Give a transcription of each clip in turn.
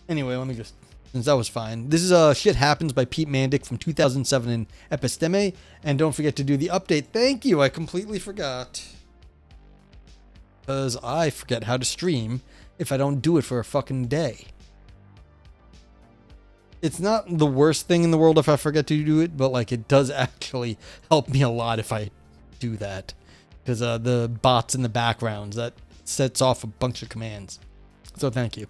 Anyway, let me just, since that was fine. This is Shit Happens by Pete Mandik from 2007 in Episteme. And don't forget to do the update. Thank you. I completely forgot. Because I forget how to stream if I don't do it for a fucking day. It's not the worst thing in the world if I forget to do it, but like it does actually help me a lot if I do that. Because the bots in the backgrounds, that sets off a bunch of commands. So thank you.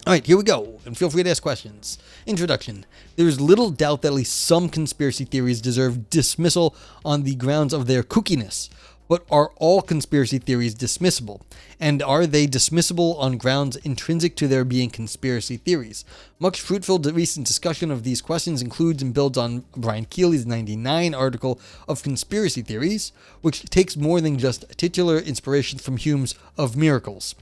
All right, here we go, and feel free to ask questions. Introduction. There is little doubt that at least some conspiracy theories deserve dismissal on the grounds of their kookiness. But are all conspiracy theories dismissible? And are they dismissible on grounds intrinsic to their being conspiracy theories? Much fruitful recent discussion of these questions includes and builds on Brian Keely's 99 article of Conspiracy Theories, which takes more than just titular inspiration from Hume's Of Miracles.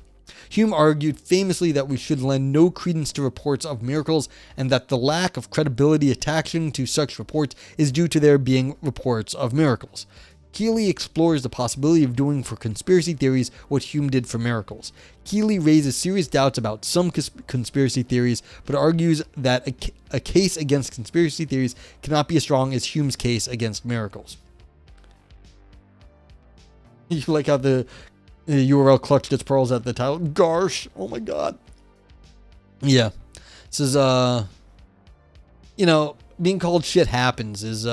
Hume argued famously that we should lend no credence to reports of miracles, and that the lack of credibility attaching to such reports is due to their being reports of miracles. Keely explores the possibility of doing for conspiracy theories what Hume did for miracles. Keely raises serious doubts about some conspiracy theories, but argues that a case against conspiracy theories cannot be as strong as Hume's case against miracles. You like how the URL clutched its pearls at the title? Gosh, oh my god. Yeah. This is, being called Shit Happens is,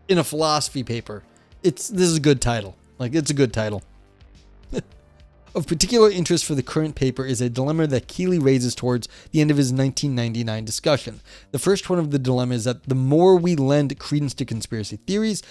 in a philosophy paper. This is a good title. It's a good title. Of particular interest for the current paper is a dilemma that Keely raises towards the end of his 1999 discussion. The first one of the dilemma is that the more we lend credence to conspiracy theories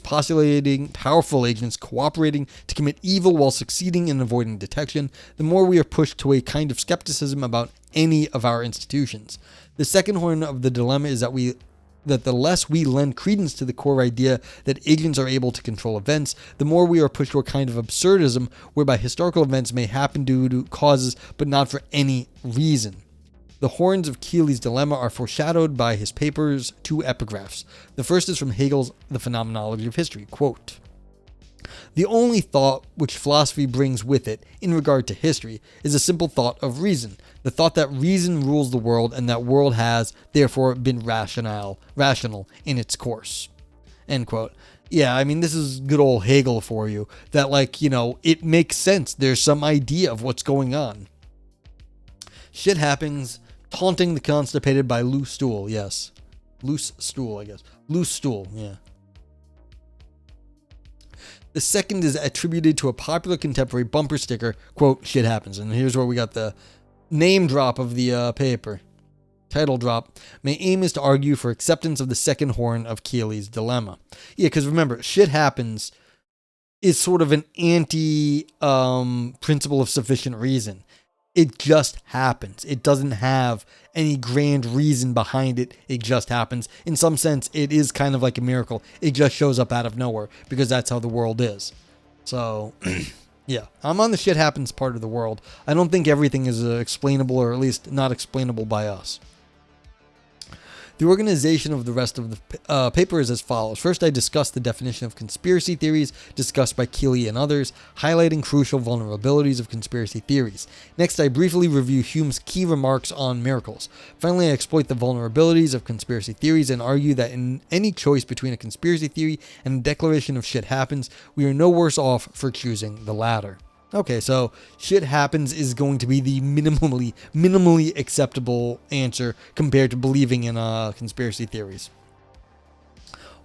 postulating powerful agents cooperating to commit evil while succeeding in avoiding detection, the more we are pushed to a kind of skepticism about any of our institutions. The second horn of the dilemma is that the less we lend credence to the core idea that agents are able to control events, the more we are pushed to a kind of absurdism whereby historical events may happen due to causes but not for any reason. The horns of Keely's dilemma are foreshadowed by his paper's two epigraphs. The first is from Hegel's The Phenomenology of History. Quote, "The only thought which philosophy brings with it in regard to history is a simple thought of reason, the thought that reason rules the world and that world has, therefore, been rational in its course." End quote. Yeah, I mean, this is good old Hegel for you. That, it makes sense. There's some idea of what's going on. Shit Happens, taunting the constipated by loose stool. Yes. Loose stool, I guess. Loose stool, yeah. The second is attributed to a popular contemporary bumper sticker, quote, "Shit Happens." And here's where we got the name drop of the paper. Title drop. My aim is to argue for acceptance of the second horn of Keely's dilemma. Yeah, because remember, shit happens is sort of an anti-principle of sufficient reason. It just happens. It doesn't have any grand reason behind it. It just happens. In some sense, it is kind of like a miracle. It just shows up out of nowhere because that's how the world is. So, yeah, I'm on the shit happens part of the world. I don't think everything is explainable, or at least not explainable by us. The organization of the rest of the paper is as follows. First, I discuss the definition of conspiracy theories discussed by Keely and others, highlighting crucial vulnerabilities of conspiracy theories. Next, I briefly review Hume's key remarks on miracles. Finally, I exploit the vulnerabilities of conspiracy theories and argue that in any choice between a conspiracy theory and a declaration of shit happens, we are no worse off for choosing the latter. Okay, so shit happens is going to be the minimally acceptable answer compared to believing in conspiracy theories.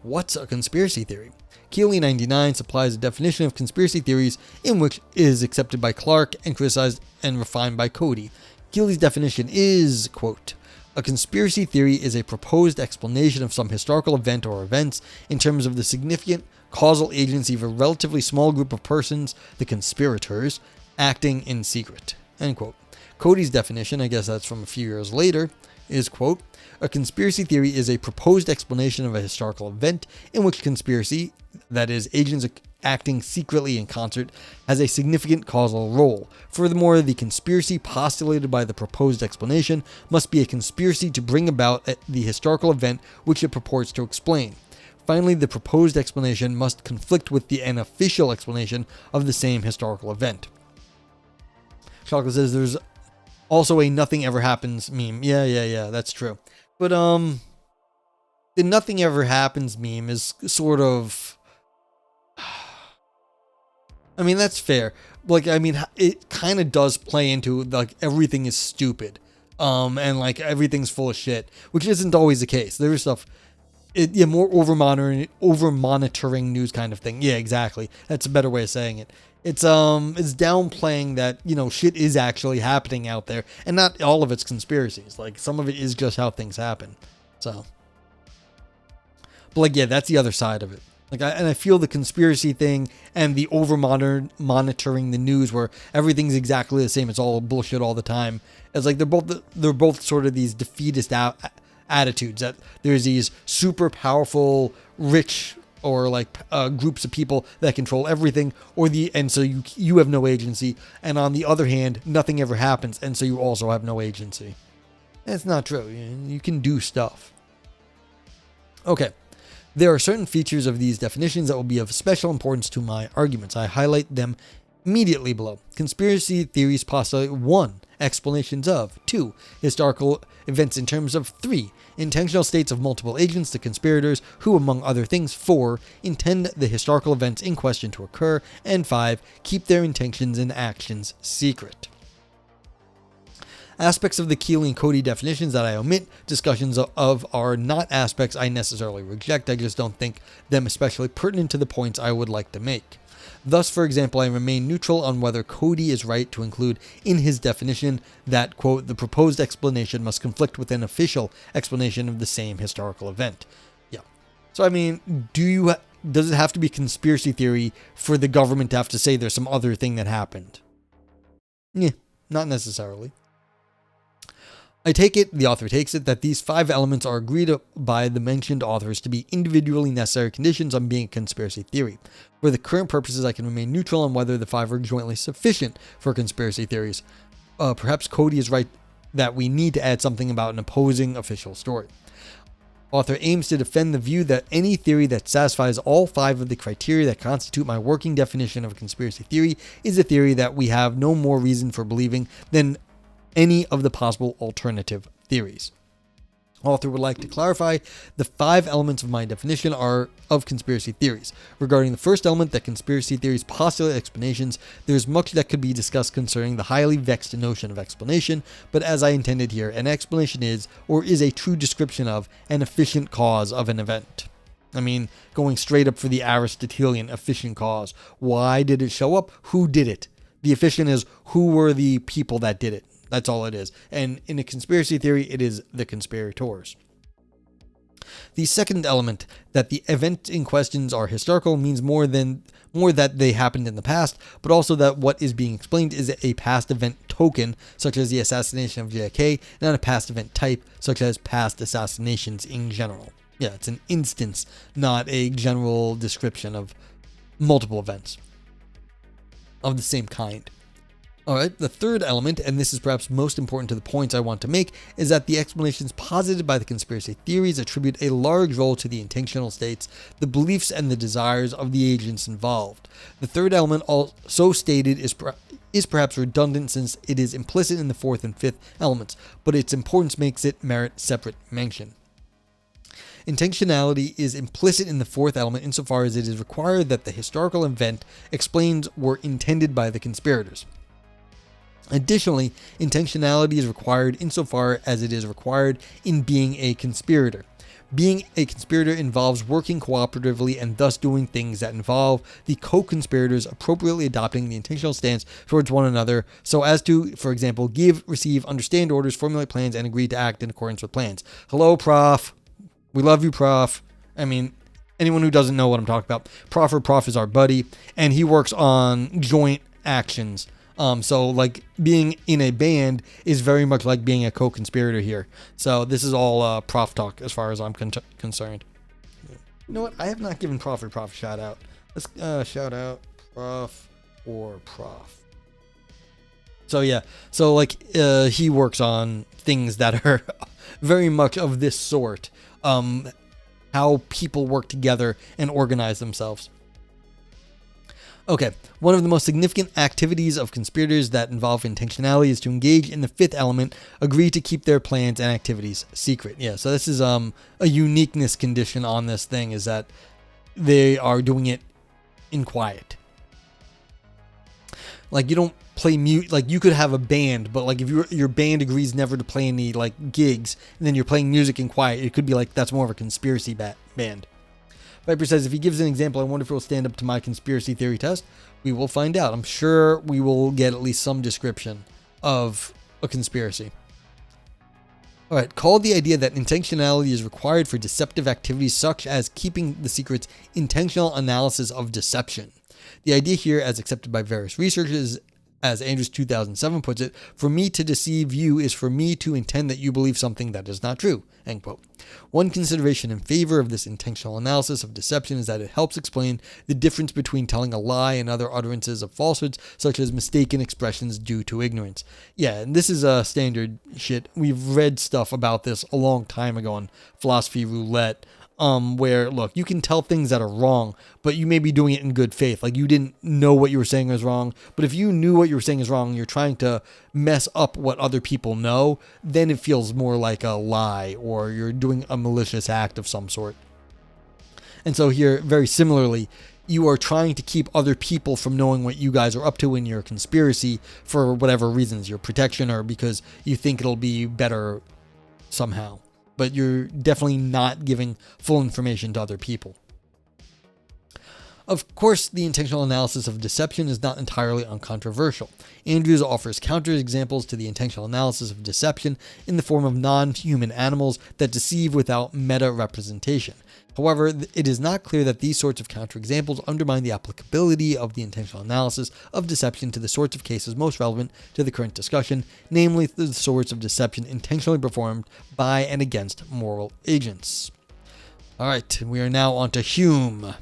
What's a conspiracy theory? Keely 99 supplies a definition of conspiracy theories in which it is accepted by Clark and criticized and refined by Cody. Keely's definition is, quote, "A conspiracy theory is a proposed explanation of some historical event or events in terms of the significant causal agency of a relatively small group of persons, the conspirators, acting in secret." End quote. Cody's definition, I guess that's from a few years later, is, quote, "A conspiracy theory is a proposed explanation of a historical event in which conspiracy, that is, agents acting secretly in concert, has a significant causal role. Furthermore, the conspiracy postulated by the proposed explanation must be a conspiracy to bring about the historical event which it purports to explain. Finally, the proposed explanation must conflict with the unofficial explanation of the same historical event." Chocolate says there's Also a nothing ever happens meme. Yeah, that's true. But the nothing ever happens meme is sort of, I mean, that's fair. Like, I mean, it kind of does play into like everything is stupid. And like everything's full of shit, which isn't always the case. There's stuff, more over monitoring news kind of thing. Yeah, exactly. That's a better way of saying it. It's downplaying that, shit is actually happening out there, and not all of it's conspiracies. Like, some of it is just how things happen. So, but like, yeah, that's the other side of it. Like, I feel the conspiracy thing and the over monitoring the news where everything's exactly the same. It's all bullshit all the time. It's like they're both sort of these defeatist attitudes, that there's these super powerful, rich, or like groups of people that control everything, and so you have no agency. And on the other hand, nothing ever happens, and so you also have no agency. That's not true. You can do stuff. Okay. There are certain features of these definitions that will be of special importance to my arguments. I highlight them immediately below. Conspiracy theories postulate 1. Explanations of 2. Historical events in terms of 3. Intentional states of multiple agents, the conspirators, who, among other things, 4. Intend the historical events in question to occur, and 5. Keep their intentions and actions secret. Aspects of the Keeley and Cody definitions that I omit discussions of are not aspects I necessarily reject. I just don't think them especially pertinent to the points I would like to make. Thus, for example, I remain neutral on whether Cody is right to include in his definition that, quote, the proposed explanation must conflict with an official explanation of the same historical event. Yeah. So, I mean, does it have to be conspiracy theory for the government to have to say there's some other thing that happened? Yeah, not necessarily. I take it, the author takes it, that these 5 elements are agreed by the mentioned authors to be individually necessary conditions on being a conspiracy theory. For the current purposes, I can remain neutral on whether the 5 are jointly sufficient for conspiracy theories. Perhaps Cody is right that we need to add something about an opposing official story. Author aims to defend the view that any theory that satisfies all 5 of the criteria that constitute my working definition of a conspiracy theory is a theory that we have no more reason for believing than any of the possible alternative theories. Author would like to clarify the 5 elements of my definition are of conspiracy theories. Regarding the first element, that conspiracy theories postulate explanations, there is much that could be discussed concerning the highly vexed notion of explanation, but as I intended here, an explanation is, or is a true description of, an efficient cause of an event. I mean, going straight up for the Aristotelian efficient cause. Why did it show up? Who did it? The efficient is who were the people that did it. That's all it is. And in a conspiracy theory, it is the conspirators. The second element, that the event in questions are historical, means more that they happened in the past, but also that what is being explained is a past event token, such as the assassination of JFK, not a past event type, such as past assassinations in general. Yeah, it's an instance, not a general description of multiple events of the same kind. Alright, the third element, and this is perhaps most important to the points I want to make, is that the explanations posited by the conspiracy theories attribute a large role to the intentional states, the beliefs, and the desires of the agents involved. The third element, also stated, is perhaps redundant since it is implicit in the fourth and fifth elements, but its importance makes it merit separate mention. Intentionality is implicit in the fourth element insofar as it is required that the historical event explained were intended by the conspirators. Additionally, intentionality is required insofar as it is required in being a conspirator. Being a conspirator involves working cooperatively and thus doing things that involve the co-conspirators appropriately adopting the intentional stance towards one another so as to, for example, give, receive, understand orders, formulate plans, and agree to act in accordance with plans. Hello, Prof. We love you, Prof. I mean, anyone who doesn't know what I'm talking about, Prof is our buddy, and he works on joint actions. So like being in a band is very much like being a co-conspirator here. So this is all Prof talk as far as I'm concerned. You know what? I have not given Prof a shout out. Let's shout out Prof or Prof. So yeah, so like he works on things that are very much of this sort. How people work together and organize themselves. Okay, one of the most significant activities of conspirators that involve intentionality is to engage in the fifth element, agree to keep their plans and activities secret. Yeah, so this is a uniqueness condition on this thing, is that they are doing it in quiet. Like, you don't play mute. Like, you could have a band, but like if your band agrees never to play any like gigs, and then you're playing music in quiet, it could be like that's more of a conspiracy band. Viper says, if he gives an example, I wonder if it will stand up to my conspiracy theory test. We will find out. I'm sure we will get at least some description of a conspiracy. All right, called the idea that intentionality is required for deceptive activities such as keeping the secrets, intentional analysis of deception. The idea here, as accepted by various researchers, as Andrews 2007 puts it, for me to deceive you is for me to intend that you believe something that is not true, end quote. One consideration in favor of this intentional analysis of deception is that it helps explain the difference between telling a lie and other utterances of falsehoods, such as mistaken expressions due to ignorance. Yeah, and this is standard shit. We've read stuff about this a long time ago on Philosophy Roulette, where, look, you can tell things that are wrong, but you may be doing it in good faith. Like, you didn't know what you were saying was wrong, but if you knew what you were saying is wrong and you're trying to mess up what other people know, then it feels more like a lie, or you're doing a malicious act of some sort. And so here, very similarly, you are trying to keep other people from knowing what you guys are up to in your conspiracy for whatever reasons, your protection, or because you think it'll be better somehow. But you're definitely not giving full information to other people. Of course, the intentional analysis of deception is not entirely uncontroversial. Andrews offers counterexamples to the intentional analysis of deception in the form of non-human animals that deceive without meta-representation. However, it is not clear that these sorts of counterexamples undermine the applicability of the intentional analysis of deception to the sorts of cases most relevant to the current discussion, namely the sorts of deception intentionally performed by and against moral agents. All right, we are now on to Hume.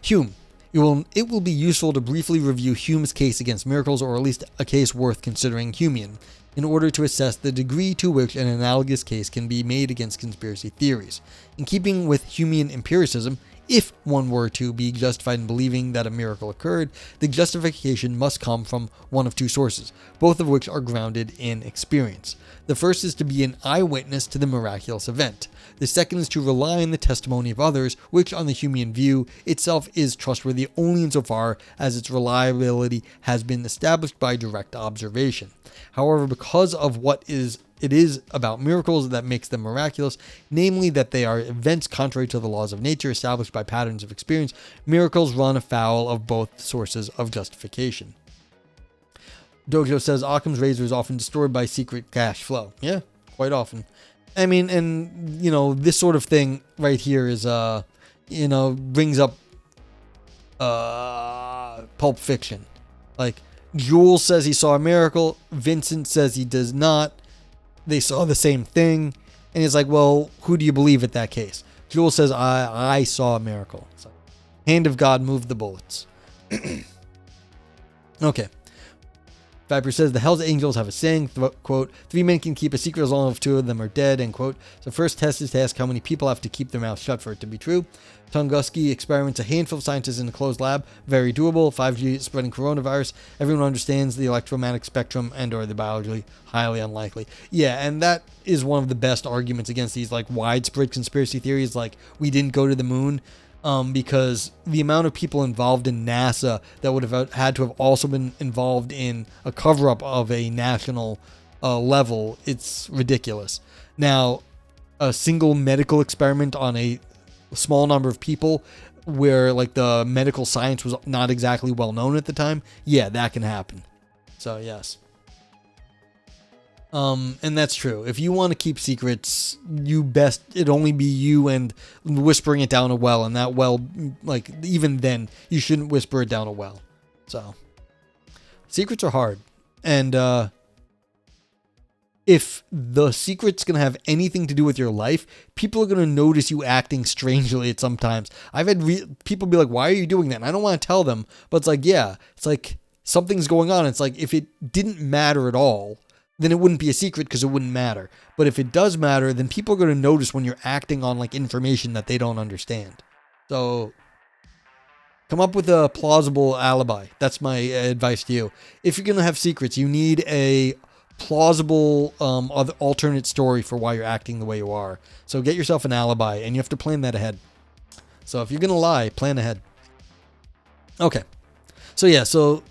Hume. It will be useful to briefly review Hume's case against miracles, or at least a case worth considering Humean, in order to assess the degree to which an analogous case can be made against conspiracy theories. In keeping with Humean empiricism, if one were to be justified in believing that a miracle occurred, the justification must come from one of two sources, both of which are grounded in experience. The first is to be an eyewitness to the miraculous event. The second is to rely on the testimony of others, which, on the Humean view, itself is trustworthy only insofar as its reliability has been established by direct observation. However, because of what it is about miracles that makes them miraculous, namely that they are events contrary to the laws of nature established by patterns of experience, miracles run afoul of both sources of justification. Dojo says Occam's razor is often distorted by secret cash flow. Yeah, quite often. I mean, and, this sort of thing right here is, brings up Pulp Fiction. Like, Jules says he saw a miracle. Vincent says he does not. They saw the same thing. And he's like, well, who do you believe at that case? Jules says, I saw a miracle. So, hand of God moved the bullets. Okay. Viper says the Hell's Angels have a saying, quote, 3 men can keep a secret as long as 2 of them are dead, end quote. So first test is to ask how many people have to keep their mouths shut for it to be true. Tunguski experiments a handful of scientists in a closed lab. Very doable. 5G spreading coronavirus. Everyone understands the electromagnetic spectrum and or the biology. Highly unlikely. Yeah, and that is one of the best arguments against these like widespread conspiracy theories, like we didn't go to the moon. Because the amount of people involved in NASA that would have had to have also been involved in a cover-up of a national level, it's ridiculous. Now, a single medical experiment on a small number of people where like the medical science was not exactly well known at the time, yeah, that can happen. So, yes. And that's true. If you want to keep secrets, it'd only be you and whispering it down a well, and that well, like, even then, you shouldn't whisper it down a well. So, secrets are hard. And, if the secret's going to have anything to do with your life, people are going to notice you acting strangely at some times. I've had people be like, why are you doing that? And I don't want to tell them, but it's like, yeah, it's like something's going on. It's like, if it didn't matter at all, then it wouldn't be a secret because it wouldn't matter. But if it does matter, then people are going to notice when you're acting on like information that they don't understand. So Come up with a plausible alibi. That's my advice to you. If you're going to have secrets, you need a plausible alternate story for why you're acting the way you are. So get yourself an alibi, and you have to plan that ahead. So if you're going to lie, plan ahead. Okay. So yeah, so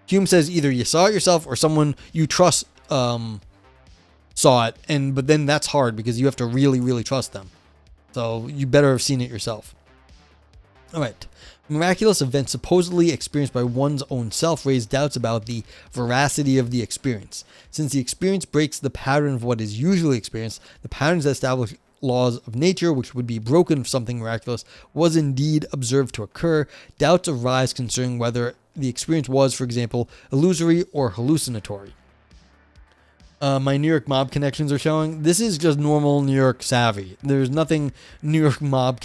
Hume says either you saw it yourself or someone you trust saw it, but then that's hard because you have to really, really trust them. So you better have seen it yourself. All right. Miraculous events supposedly experienced by one's own self raise doubts about the veracity of the experience. Since the experience breaks the pattern of what is usually experienced, the patterns that establish laws of nature, which would be broken if something miraculous was indeed observed to occur, doubts arise concerning whether the experience was, for example, illusory or hallucinatory. My New York mob connections are showing. This is just normal New York savvy. There's nothing New York mob...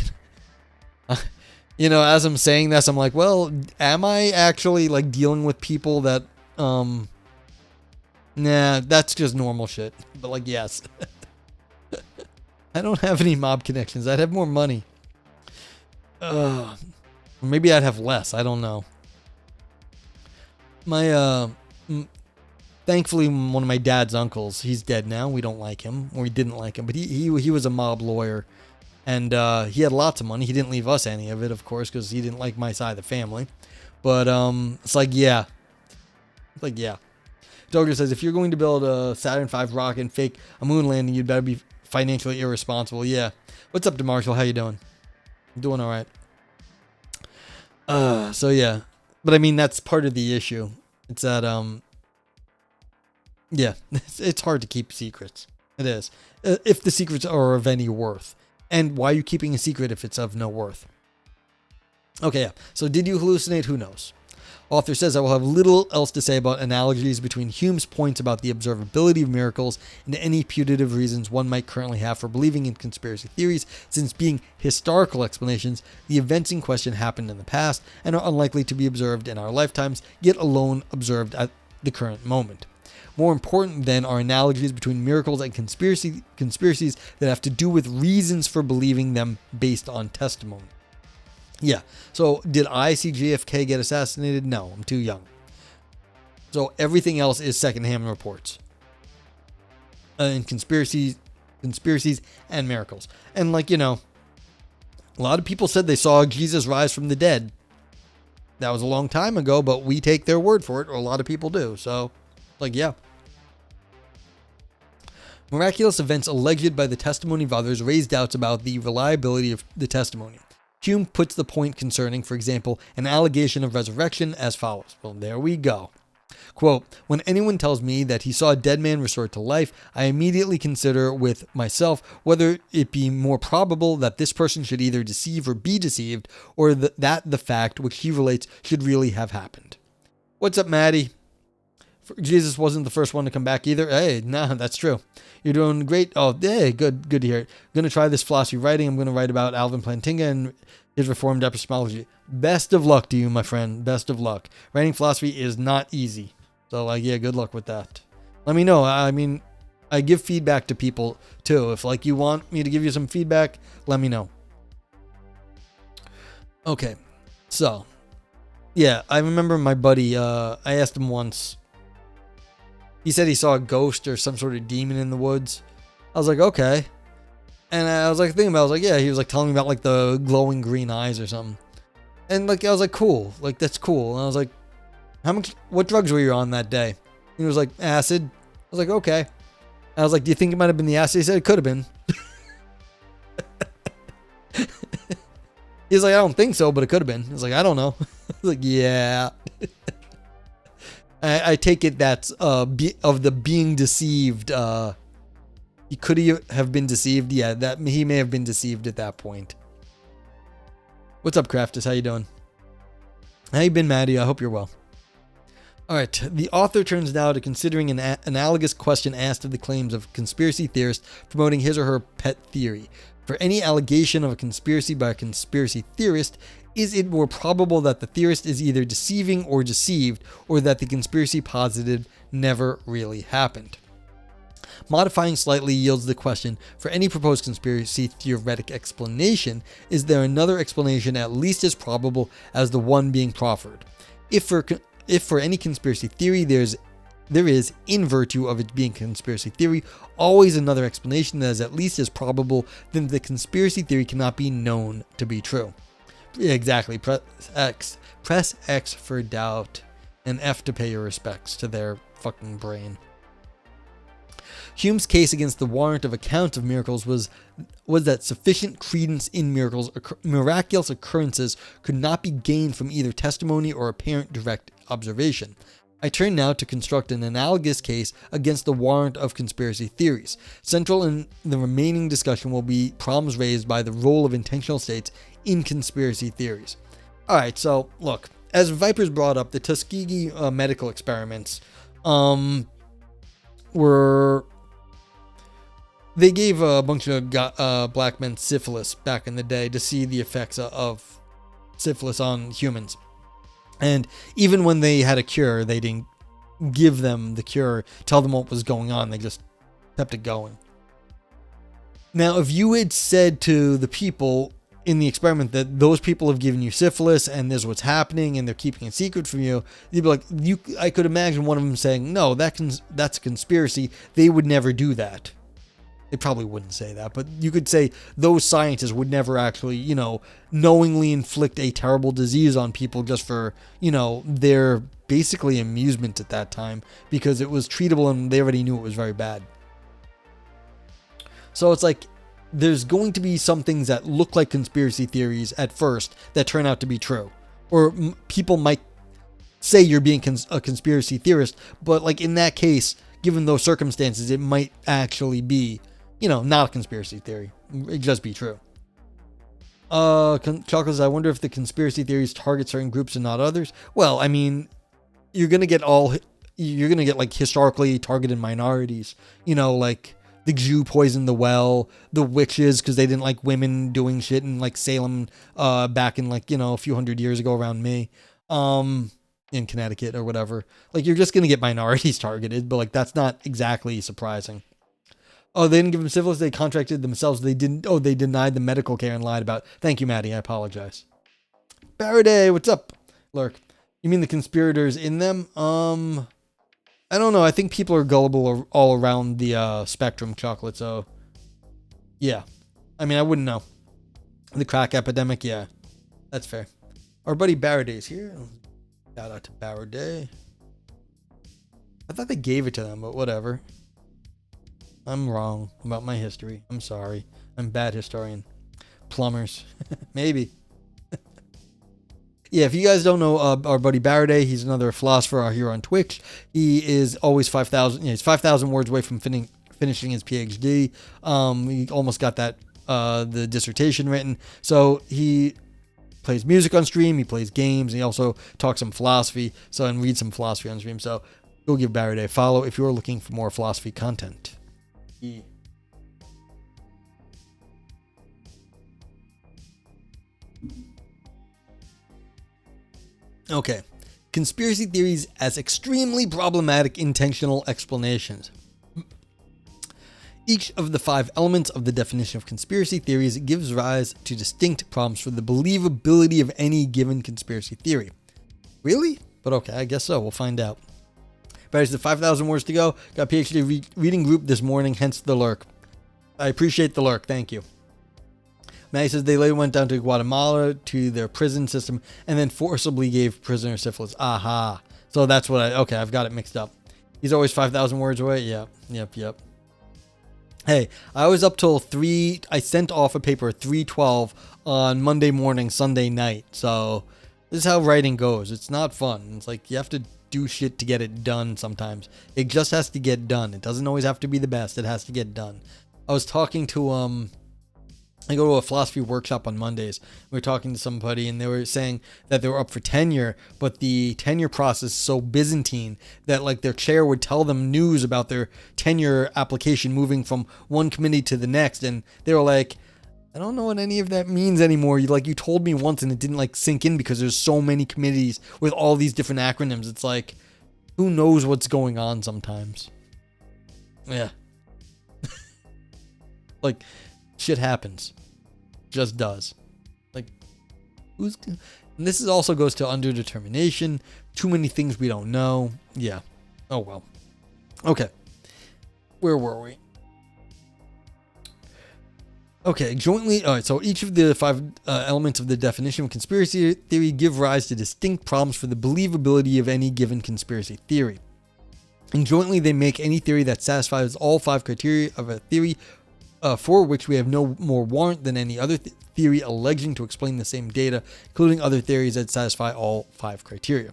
as I'm saying this, I'm like, well, am I actually like dealing with people that, nah, that's just normal shit. But like, yes, I don't have any mob connections. I'd have more money. Maybe I'd have less. I don't know. Thankfully, one of my dad's uncles, he's dead now. We don't like him, or we didn't like him, but he was a mob lawyer. And he had lots of money. He didn't leave us any of it, of course, because he didn't like my side of the family. But it's like, yeah. Dogger says, if you're going to build a Saturn V rocket and fake a moon landing, you'd better be financially irresponsible. Yeah. What's up, DeMarshall? How you doing? I'm doing all right. So, yeah. But, I mean, that's part of the issue. It's that, yeah, it's hard to keep secrets. It is. If the secrets are of any worth. And why are you keeping a secret if it's of no worth? Okay, yeah. So did you hallucinate? Who knows? Author says, I will have little else to say about analogies between Hume's points about the observability of miracles and any putative reasons one might currently have for believing in conspiracy theories, since being historical explanations, the events in question happened in the past and are unlikely to be observed in our lifetimes, yet alone observed at the current moment. More important, then, are analogies between miracles and conspiracies that have to do with reasons for believing them based on testimony. Yeah, so did I see JFK get assassinated? No, I'm too young. So everything else is secondhand reports. And conspiracies and miracles. And like, a lot of people said they saw Jesus rise from the dead. That was a long time ago, but we take their word for it, or a lot of people do. So, like, yeah. Miraculous events alleged by the testimony of others raise doubts about the reliability of the testimony. Hume puts the point concerning, for example, an allegation of resurrection as follows. Well, there we go. Quote, when anyone tells me that he saw a dead man restored to life, I immediately consider with myself whether it be more probable that this person should either deceive or be deceived, or that the fact which he relates should really have happened. What's up, Maddie? Jesus wasn't the first one to come back either. Hey, no, that's true. You're doing great. Oh, hey, good to hear it. I'm going to try this philosophy writing. I'm going to write about Alvin Plantinga and his reformed epistemology. Best of luck to you, my friend. Best of luck. Writing philosophy is not easy. So, yeah, good luck with that. Let me know. I mean, I give feedback to people, too. If, you want me to give you some feedback, let me know. Okay. So, yeah, I remember my buddy, I asked him once. He said he saw a ghost or some sort of demon in the woods. I was like, okay. And I was thinking about it. I was like, yeah, he was telling me about the glowing green eyes or something. And I was like, cool. That's cool. And I was like, what drugs were you on that day? And he was like, acid. I was like, okay. And I was like, do you think it might have been the acid? He said it could have been. He's like, I don't think so, but it could have been. I was like, I don't know. I was like, yeah. I take it that's of the being deceived. He could have been deceived. Yeah, that he may have been deceived at that point. What's up, Craftus? How you doing? How you been, Maddie? I hope you're well. All right. The author turns now to considering an analogous question asked of the claims of conspiracy theorists promoting his or her pet theory. For any allegation of a conspiracy by a conspiracy theorist, is it more probable that the theorist is either deceiving or deceived, or that the conspiracy posited never really happened? Modifying slightly yields the question, for any proposed conspiracy theoretic explanation, is there another explanation at least as probable as the one being proffered? If for any conspiracy theory there is, in virtue of it being conspiracy theory, always another explanation that is at least as probable, then the conspiracy theory cannot be known to be true. Exactly. Press X for doubt, and F to pay your respects to their fucking brain. Hume's case against the warrant of accounts of miracles was that sufficient credence in miraculous occurrences could not be gained from either testimony or apparent direct observation. I turn now to construct an analogous case against the warrant of conspiracy theories. Central in the remaining discussion will be problems raised by the role of intentional states in conspiracy theories. Alright, so look, as Vipers brought up, the Tuskegee medical experiments they gave a bunch of black men syphilis back in the day to see the effects of syphilis on humans. And even when they had a cure, they didn't give them the cure, tell them what was going on. They just kept it going. Now, if you had said to the people in the experiment that those people have given you syphilis and this is what's happening and they're keeping it secret from you, you'd be like, I could imagine one of them saying, no, that's a conspiracy. They would never do that. They probably wouldn't say that, but you could say those scientists would never actually, knowingly inflict a terrible disease on people just for, their basically amusement at that time, because it was treatable and they already knew it was very bad. So it's like, there's going to be some things that look like conspiracy theories at first that turn out to be true. Or people might say you're being a conspiracy theorist, but like in that case, given those circumstances, it might actually be not a conspiracy theory. It'd just be true. Chocolates, I wonder if the conspiracy theories target certain groups and not others. Well, I mean, you're going to get like historically targeted minorities, like the Jew poisoned the well, the witches because they didn't like women doing shit in like Salem, back in like, a few hundred years ago around me, in Connecticut or whatever. Like, you're just going to get minorities targeted, but like, that's not exactly surprising. Oh, they didn't give them syphilis. They contracted themselves. They didn't. Oh, they denied the medical care and lied about. Thank you, Maddie. I apologize. Faraday, what's up? Lurk. You mean the conspirators in them? I don't know. I think people are gullible all around the spectrum, Chocolate. So, yeah. I mean, I wouldn't know. The crack epidemic, yeah. That's fair. Our buddy Baraday's here. Shout out to Baraday. I thought they gave it to them, but whatever. I'm wrong about my history. I'm sorry. I'm a bad historian. Plumbers. Maybe. Yeah, if you guys don't know our buddy Baraday, he's another philosopher out here on Twitch. He is always 5,000. He's 5,000 words away from finishing his PhD. He almost got that the dissertation written. So he plays music on stream. He plays games. And he also talks some philosophy. And reads some philosophy on stream. So go give Baraday a follow if you're looking for more philosophy content. Okay. Conspiracy theories as extremely problematic intentional explanations. Each of the 5 elements of the definition of conspiracy theories gives rise to distinct problems for the believability of any given conspiracy theory. Really? But okay, I guess so. We'll find out. There's the 5,000 words to go. Got a PhD reading group this morning, hence the lurk. I appreciate the lurk. Thank you. Maddie says they later went down to Guatemala to their prison system and then forcibly gave prisoners syphilis. Aha. So that's what okay, I've got it mixed up. He's always 5,000 words away. Yeah. Yep. Hey, I was up till 3. I sent off a paper at 3:12 on Monday morning, Sunday night. So this is how writing goes. It's not fun. It's like you have to do shit to get it done sometimes. It just has to get done. It doesn't always have to be the best. It has to get done. I was talking to I go to a philosophy workshop on Mondays. We were talking to somebody and they were saying that they were up for tenure, but the tenure process is so Byzantine that like their chair would tell them news about their tenure application moving from one committee to the next. And they were like, I don't know what any of that means anymore. You told me once and it didn't like sink in because there's so many committees with all these different acronyms. It's like, who knows what's going on sometimes? Yeah. Like, shit happens. Just does. Like, and this also goes to underdetermination. Too many things we don't know. Yeah. Oh, well. Okay. Where were we? Okay, jointly, all right, so each of the 5 elements of the definition of conspiracy theory give rise to distinct problems for the believability of any given conspiracy theory. And jointly, they make any theory that satisfies all 5 criteria of a theory for which we have no more warrant than any other theory alleging to explain the same data, including other theories that satisfy all 5 criteria.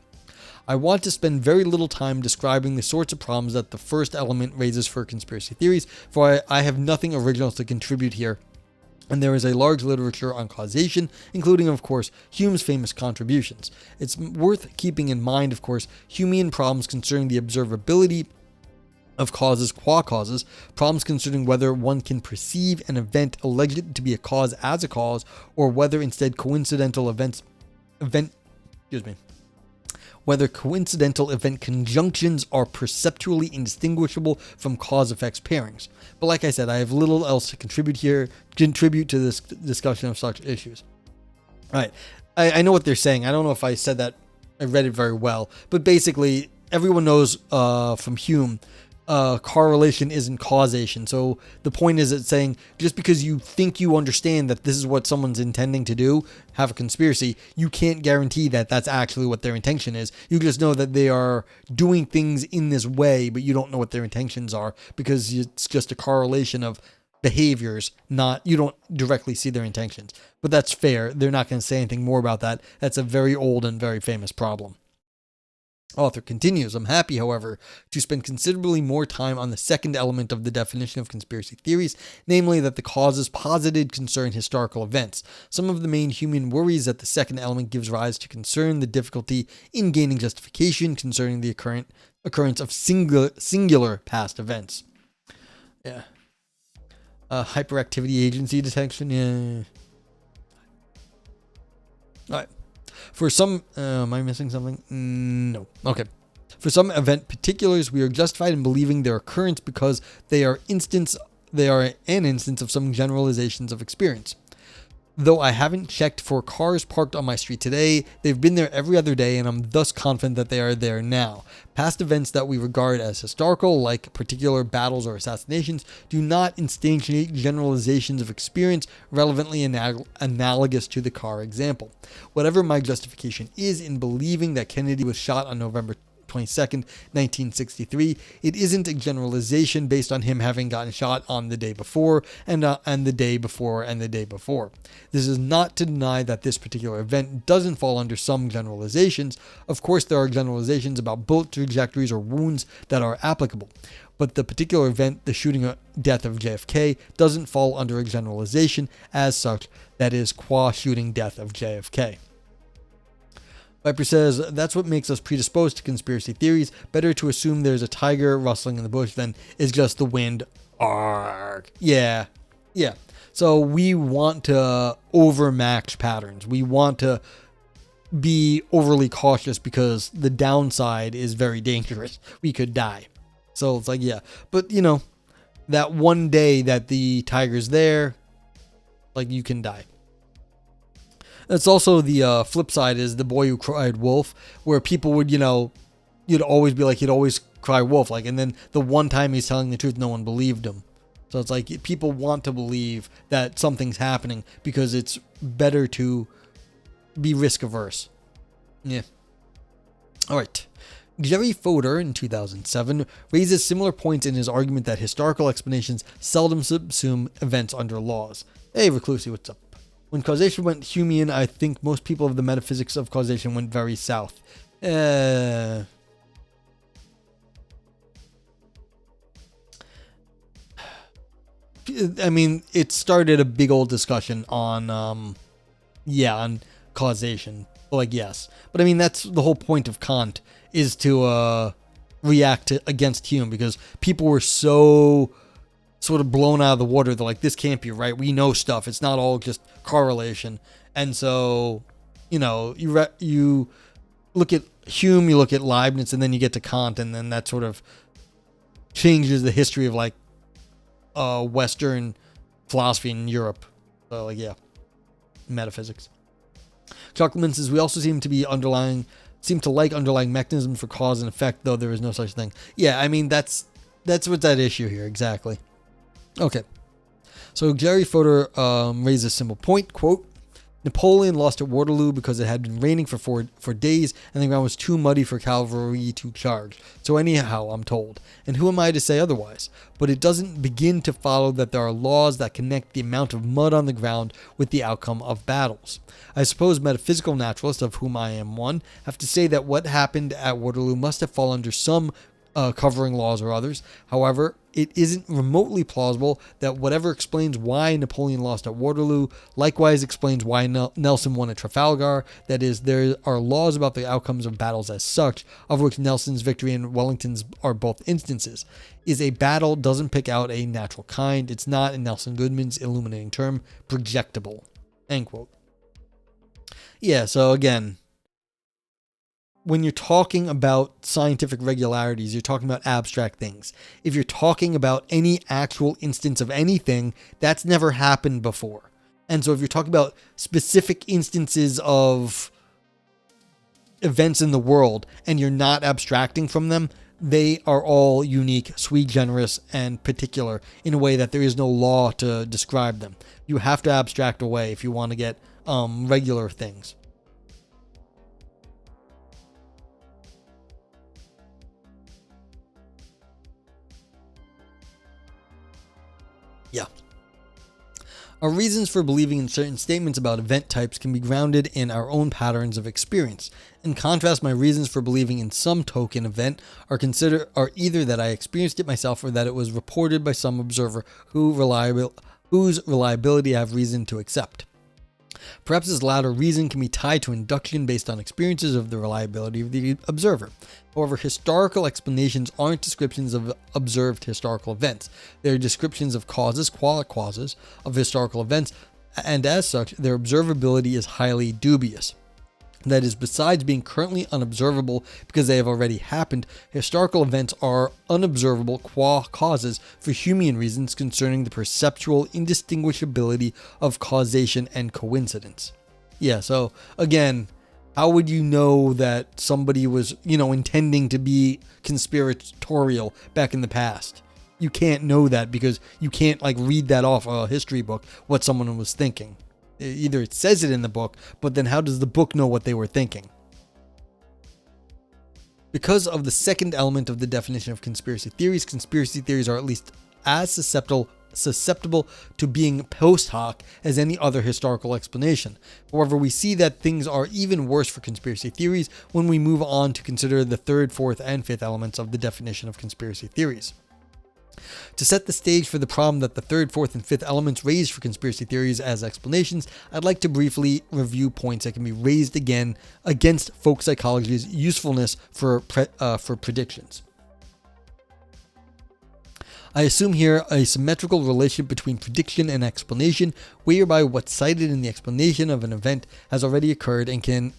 I want to spend very little time describing the sorts of problems that the first element raises for conspiracy theories, for I have nothing original to contribute here, and there is a large literature on causation, including, of course, Hume's famous contributions. It's worth keeping in mind, of course, Humean problems concerning the observability of causes qua causes, problems concerning whether one can perceive an event alleged to be a cause as a cause, or whether instead whether coincidental event conjunctions are perceptually indistinguishable from cause-effects pairings. But like I said, I have little else to contribute to this discussion of such issues. All right, I know what they're saying. I don't know if I said that, I read it very well, but basically everyone knows from Hume, correlation isn't causation. So the point is it's saying just because you think you understand that this is what someone's intending to do, have a conspiracy, you can't guarantee that that's actually what their intention is. You just know that they are doing things in this way, but you don't know what their intentions are because it's just a correlation of behaviors, you don't directly see their intentions. But that's fair. They're not going to say anything more about that. That's a very old and very famous problem. Author continues, I'm happy, however, to spend considerably more time on the second element of the definition of conspiracy theories, namely that the causes posited concern historical events. Some of the main human worries that the second element gives rise to concern the difficulty in gaining justification concerning the occurrence of singular past events. Yeah. Hyperactivity agency detection, yeah. Alright. For some, am I missing something? No. Okay. For some event particulars, we are justified in believing their occurrence because they are an instance of some generalizations of experience. Though I haven't checked for cars parked on my street today, they've been there every other day, and I'm thus confident that they are there now. Past events that we regard as historical, like particular battles or assassinations, do not instantiate generalizations of experience relevantly analogous to the car example. Whatever my justification is in believing that Kennedy was shot on November 22nd, 1963, it isn't a generalization based on him having gotten shot on the day before and the day before and the day before. This is not to deny that this particular event doesn't fall under some generalizations. Of course, there are generalizations about bullet trajectories or wounds that are applicable, but the particular event, the shooting death of JFK, doesn't fall under a generalization as such, that is, qua shooting death of JFK. Viper says, that's what makes us predisposed to conspiracy theories. Better to assume there's a tiger rustling in the bush than is just the wind. Arg. Yeah. So we want to overmatch patterns. We want to be overly cautious because the downside is very dangerous. We could die. So it's like, yeah. But, that one day that the tiger's there, like, you can die. It's also the flip side is The Boy Who Cried Wolf, where people would, you'd always be like, he'd always cry wolf. Like, and then the one time he's telling the truth, no one believed him. So it's like people want to believe that something's happening because it's better to be risk averse. Yeah. All right. Jerry Fodor in 2007 raises similar points in his argument that historical explanations seldom subsume events under laws. Hey, Reclusi, what's up? When causation went Humean, I think most people of the metaphysics of causation went very south. I mean, it started a big old discussion on, on causation. Like, yes. But I mean, that's the whole point of Kant, is to react against Hume, because people were so sort of blown out of the water. They're like, this can't be right. We know stuff. It's not all just correlation. And so, you look at Hume, you look at Leibniz, and then you get to Kant, and then that sort of changes the history of like Western philosophy in Europe. So, like, yeah, metaphysics. Chuckleman says, we also seem to like underlying mechanisms for cause and effect, though there is no such thing. Yeah, I mean, that's what's at issue here, exactly. Okay. So Jerry Fodor raises a simple point, quote, Napoleon lost at Waterloo because it had been raining for days and the ground was too muddy for cavalry to charge. So anyhow, I'm told. And who am I to say otherwise? But it doesn't begin to follow that there are laws that connect the amount of mud on the ground with the outcome of battles. I suppose metaphysical naturalists, of whom I am one, have to say that what happened at Waterloo must have fallen under some covering laws or others. However, it isn't remotely plausible that whatever explains why Napoleon lost at Waterloo likewise explains why Nelson won at Trafalgar. That is, there are laws about the outcomes of battles as such, of which Nelson's victory and Wellington's are both instances. Is a battle doesn't pick out a natural kind. It's not, in Nelson Goodman's illuminating term, projectable. End quote. Yeah, so again, when you're talking about scientific regularities, you're talking about abstract things. If you're talking about any actual instance of anything, that's never happened before. And so if you're talking about specific instances of events in the world and you're not abstracting from them, they are all unique, sui generis, and particular in a way that there is no law to describe them. You have to abstract away if you want to get regular things. Yeah. Our reasons for believing in certain statements about event types can be grounded in our own patterns of experience. In contrast, my reasons for believing in some token event are either that I experienced it myself or that it was reported by some observer whose reliability I have reason to accept. Perhaps this latter reason can be tied to induction based on experiences of the reliability of the observer. However, historical explanations aren't descriptions of observed historical events. They are descriptions of causes, quasi-causes, of historical events, and as such, their observability is highly dubious. That is, besides being currently unobservable because they have already happened, historical events are unobservable qua causes for human reasons concerning the perceptual indistinguishability of causation and coincidence. Yeah, so again, how would you know that somebody was, intending to be conspiratorial back in the past? You can't know that because you can't read that off a history book, what someone was thinking. Either it says it in the book, but then how does the book know what they were thinking? Because of the second element of the definition of conspiracy theories are at least as susceptible to being post hoc as any other historical explanation. However, we see that things are even worse for conspiracy theories when we move on to consider the third, fourth, and fifth elements of the definition of conspiracy theories. To set the stage for the problem that the third, fourth, and fifth elements raise for conspiracy theories as explanations, I'd like to briefly review points that can be raised again against folk psychology's usefulness for predictions. I assume here a symmetrical relationship between prediction and explanation, whereby what's cited in the explanation of an event has already occurred and can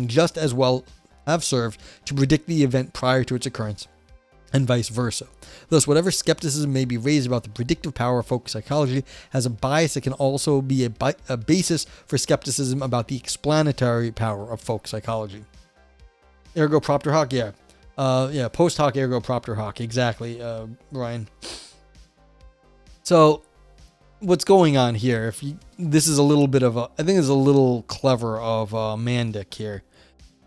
just as well have served to predict the event prior to its occurrence, and vice versa. Thus, whatever skepticism may be raised about the predictive power of folk psychology has a bias that can also be a basis for skepticism about the explanatory power of folk psychology. Ergo propter hoc, yeah. Post hoc ergo propter hoc, exactly, Ryan. So, what's going on here? This is a little bit of I think it's a little clever of Mandik here.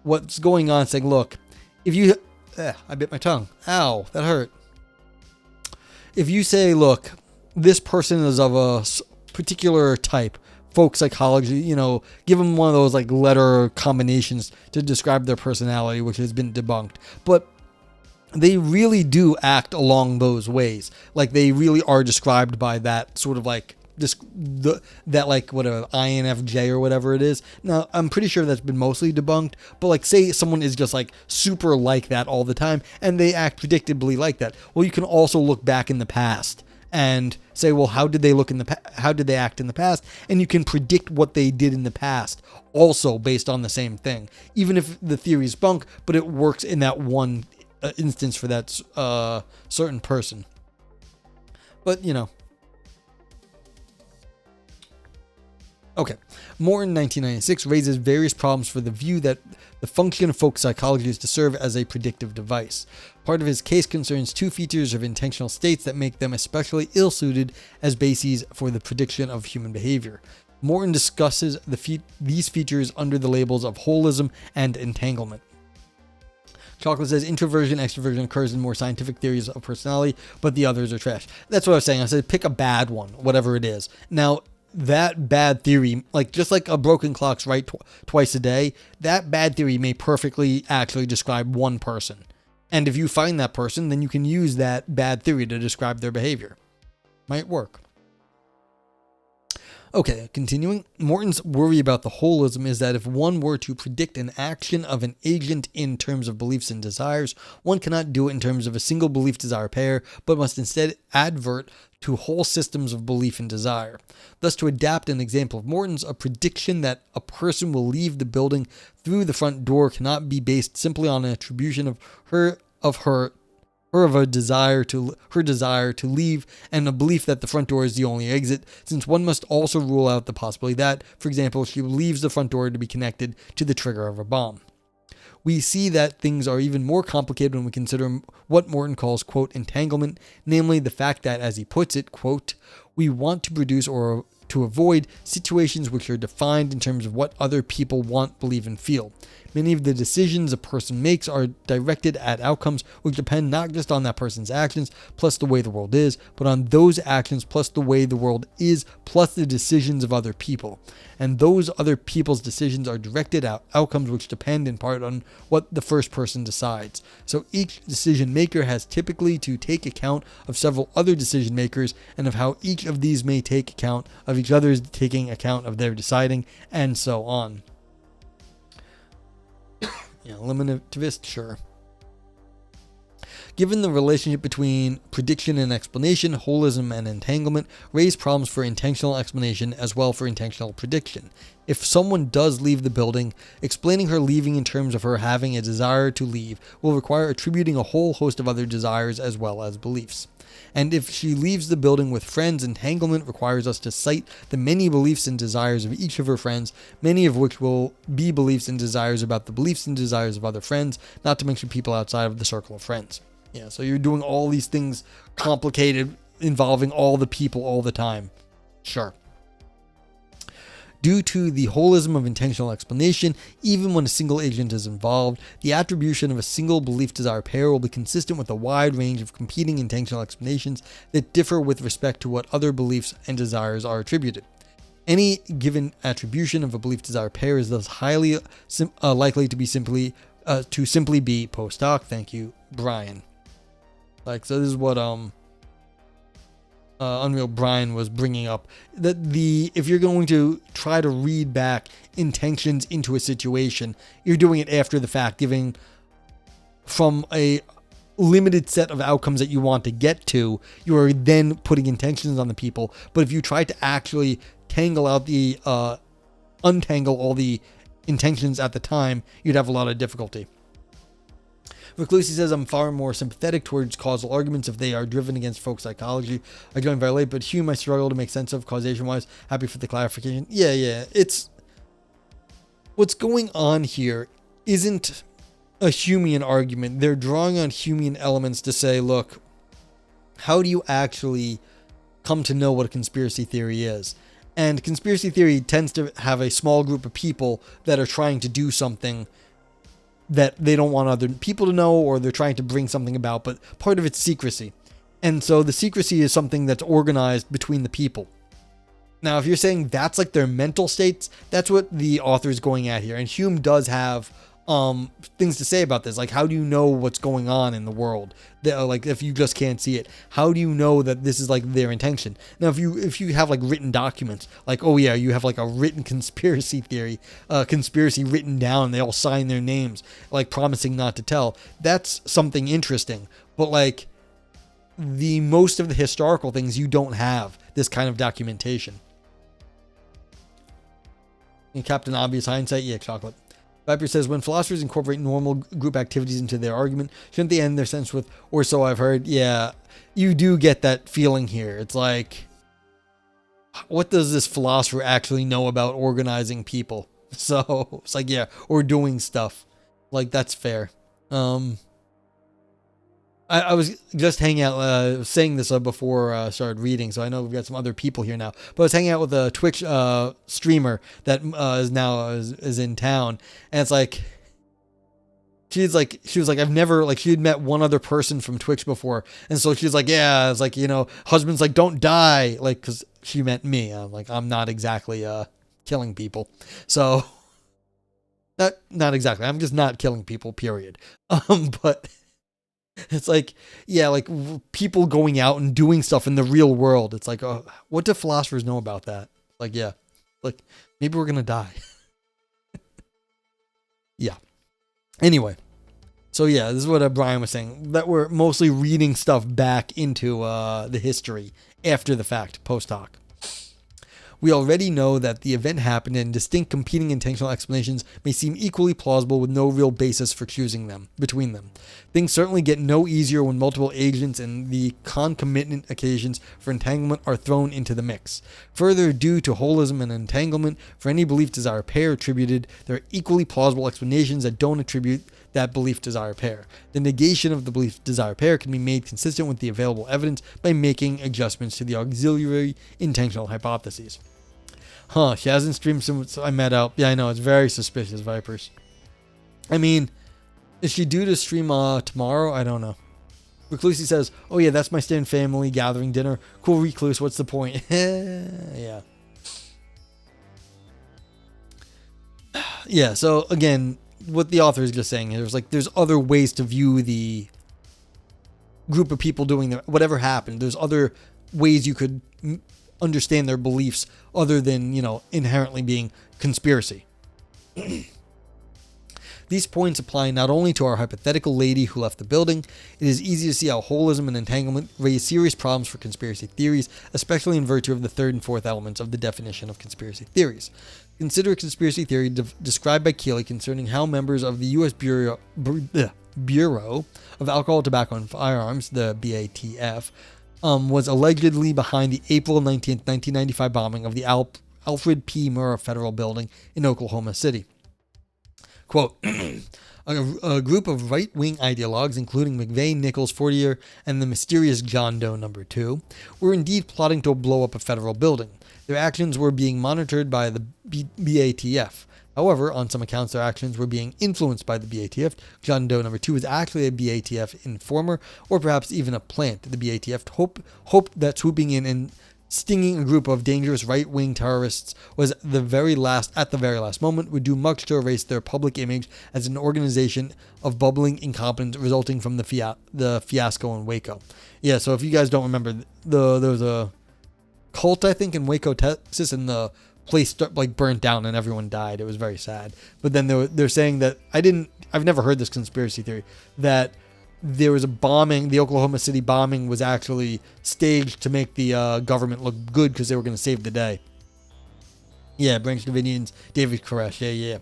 What's going on? Saying, look, if you, I bit my tongue. Ow, that hurt. If you say, look, this person is of a particular type, folk psychology, give them one of those letter combinations to describe their personality, which has been debunked. But they really do act along those ways. They really are described by that sort of whatever INFJ or whatever it is. Now, I'm pretty sure that's been mostly debunked, but say someone is just super like that all the time and they act predictably like that. Well, you can also look back in the past and say, well, how did they act in the past? And you can predict what they did in the past also based on the same thing. Even if the theory is bunk, but it works in that one instance for that certain person. But, Okay. Morton, 1996, raises various problems for the view that the function of folk psychology is to serve as a predictive device. Part of his case concerns two features of intentional states that make them especially ill-suited as bases for the prediction of human behavior. Morton discusses these features under the labels of holism and entanglement. Chocolate says introversion, extroversion occurs in more scientific theories of personality, but the others are trash. That's what I was saying. I said pick a bad one, whatever it is. Now, that bad theory, like just like a broken clock's right twice a day, that bad theory may perfectly actually describe one person. And if you find that person, then you can use that bad theory to describe their behavior. Might work. Okay, continuing. Morton's worry about the holism is that if one were to predict an action of an agent in terms of beliefs and desires, one cannot do it in terms of a single belief-desire pair, but must instead advert to whole systems of belief and desire. Thus, to adapt an example of Morton's, a prediction that a person will leave the building through the front door cannot be based simply on an attribution of her desire to leave and a belief that the front door is the only exit, since one must also rule out the possibility that, for example, she leaves the front door to be connected to the trigger of a bomb. We see that things are even more complicated when we consider what Morton calls, quote, entanglement, namely the fact that, as he puts it, quote, we want to produce or to avoid situations which are defined in terms of what other people want, believe, and feel. Many of the decisions a person makes are directed at outcomes which depend not just on that person's actions plus the way the world is, but on those actions plus the way the world is plus the decisions of other people. And those other people's decisions are directed at outcomes which depend in part on what the first person decides. So each decision maker has typically to take account of several other decision makers and of how each of these may take account of each other's taking account of their deciding, and so on. Eliminativist, sure. Given the relationship between prediction and explanation, holism and entanglement raise problems for intentional explanation as well for intentional prediction. If someone does leave the building, explaining her leaving in terms of her having a desire to leave will require attributing a whole host of other desires as well as beliefs. And if she leaves the building with friends, entanglement requires us to cite the many beliefs and desires of each of her friends, many of which will be beliefs and desires about the beliefs and desires of other friends, not to mention people outside of the circle of friends. Yeah, so you're doing all these things complicated, involving all the people all the time. Sure. Due to the holism of intentional explanation, even when a single agent is involved, the attribution of a single belief-desire pair will be consistent with a wide range of competing intentional explanations that differ with respect to what other beliefs and desires are attributed. Any given attribution of a belief-desire pair is thus highly likely to be simply be post hoc. Thank you, Brian. So this is what Unreal Brian was bringing up, that if you're going to try to read back intentions into a situation, you're doing it after the fact, giving from a limited set of outcomes that you want to get to, you are then putting intentions on the people. But if you try to actually untangle all the intentions at the time, you'd have a lot of difficulty. Reclusi says, I'm far more sympathetic towards causal arguments if they are driven against folk psychology. I joined very late, but Hume I struggle to make sense of causation-wise. Happy for the clarification. Yeah. It's what's going on here isn't a Humean argument. They're drawing on Humean elements to say, look, how do you actually come to know what a conspiracy theory is? And conspiracy theory tends to have a small group of people that are trying to do something that they don't want other people to know, or they're trying to bring something about, but part of it's secrecy. And so the secrecy is something that's organized between the people. Now, if you're saying that's like their mental states, that's what the author is going at here. And Hume does have things to say about this. Like, how do you know what's going on in the world? Like, if you just can't see it, how do you know that this is like their intention? Now, if you have like written documents, like, oh yeah, you have like a written conspiracy theory, conspiracy written down, they all sign their names, like promising not to tell. That's something interesting. But like the most of the historical things, you don't have this kind of documentation. In Captain Obvious Hindsight, yeah, chocolate. Viper says, when philosophers incorporate normal group activities into their argument, shouldn't they end their sentence with, or so I've heard? Yeah, you do get that feeling here. It's like, what does this philosopher actually know about organizing people? So it's like, yeah, or doing stuff. Like, that's fair. I was just hanging out, saying this before I started reading, so I know we've got some other people here now. But I was hanging out with a Twitch streamer that is in town, and it's like, she was like, I've never, like, she had met one other person from Twitch before, and so she's like, yeah, it's like, husband's like, don't die, like, because she meant me. I'm like, I'm not exactly killing people, so not exactly. I'm just not killing people, period. But. It's like, yeah, like people going out and doing stuff in the real world. It's like, what do philosophers know about that? Like, yeah, like maybe we're going to die. Yeah. Anyway. So yeah, this is what Brian was saying, that we're mostly reading stuff back into the history after the fact, post hoc. We already know that the event happened, and distinct competing intentional explanations may seem equally plausible with no real basis for choosing them between them. Things certainly get no easier when multiple agents and the concomitant occasions for entanglement are thrown into the mix. Further, due to holism and entanglement, for any belief desire pair attributed, there are equally plausible explanations that don't attribute that belief desire pair. The negation of the belief desire pair can be made consistent with the available evidence by making adjustments to the auxiliary intentional hypotheses. She hasn't streamed since I met out. Yeah, I know, it's very suspicious, Vipers. I mean, is she due to stream tomorrow? I don't know. Reclusi says, oh yeah, that's my stand family gathering dinner. Cool, Recluse, what's the point? Yeah. Yeah, so again, what the author is just saying is like, there's other ways to view the group of people doing whatever happened. There's other ways you could understand their beliefs other than, inherently being conspiracy. These points apply not only to our hypothetical lady who left the building. It is easy to see how holism and entanglement raise serious problems for conspiracy theories, especially in virtue of the third and fourth elements of the definition of conspiracy theories. Consider a conspiracy theory described by Keeley concerning how members of the U.S. Bureau of Alcohol, Tobacco, and Firearms, the BATF, was allegedly behind the April 19th, 1995 bombing of the Alfred P. Murrah Federal Building in Oklahoma City. Quote, a group of right-wing ideologues, including McVeigh, Nichols, Fortier, and the mysterious John Doe No. 2, were indeed plotting to blow up a federal building. Their actions were being monitored by the BATF. However, on some accounts, their actions were being influenced by the BATF. John Doe No. 2 was actually a BATF informer, or perhaps even a plant. The BATF hoped that swooping in and stinging a group of dangerous right-wing terrorists was at the very last moment would do much to erase their public image as an organization of bubbling incompetence resulting from the fiasco in Waco. Yeah, so if you guys don't remember, there was a cult, I think, in Waco, Texas, and the place burnt down and everyone died. It was very sad. But then they're saying that I've never heard this conspiracy theory, that there was a bombing, the Oklahoma City bombing was actually staged to make the government look good because they were going to save the day. Yeah, Branch Davidians, David Koresh, yeah.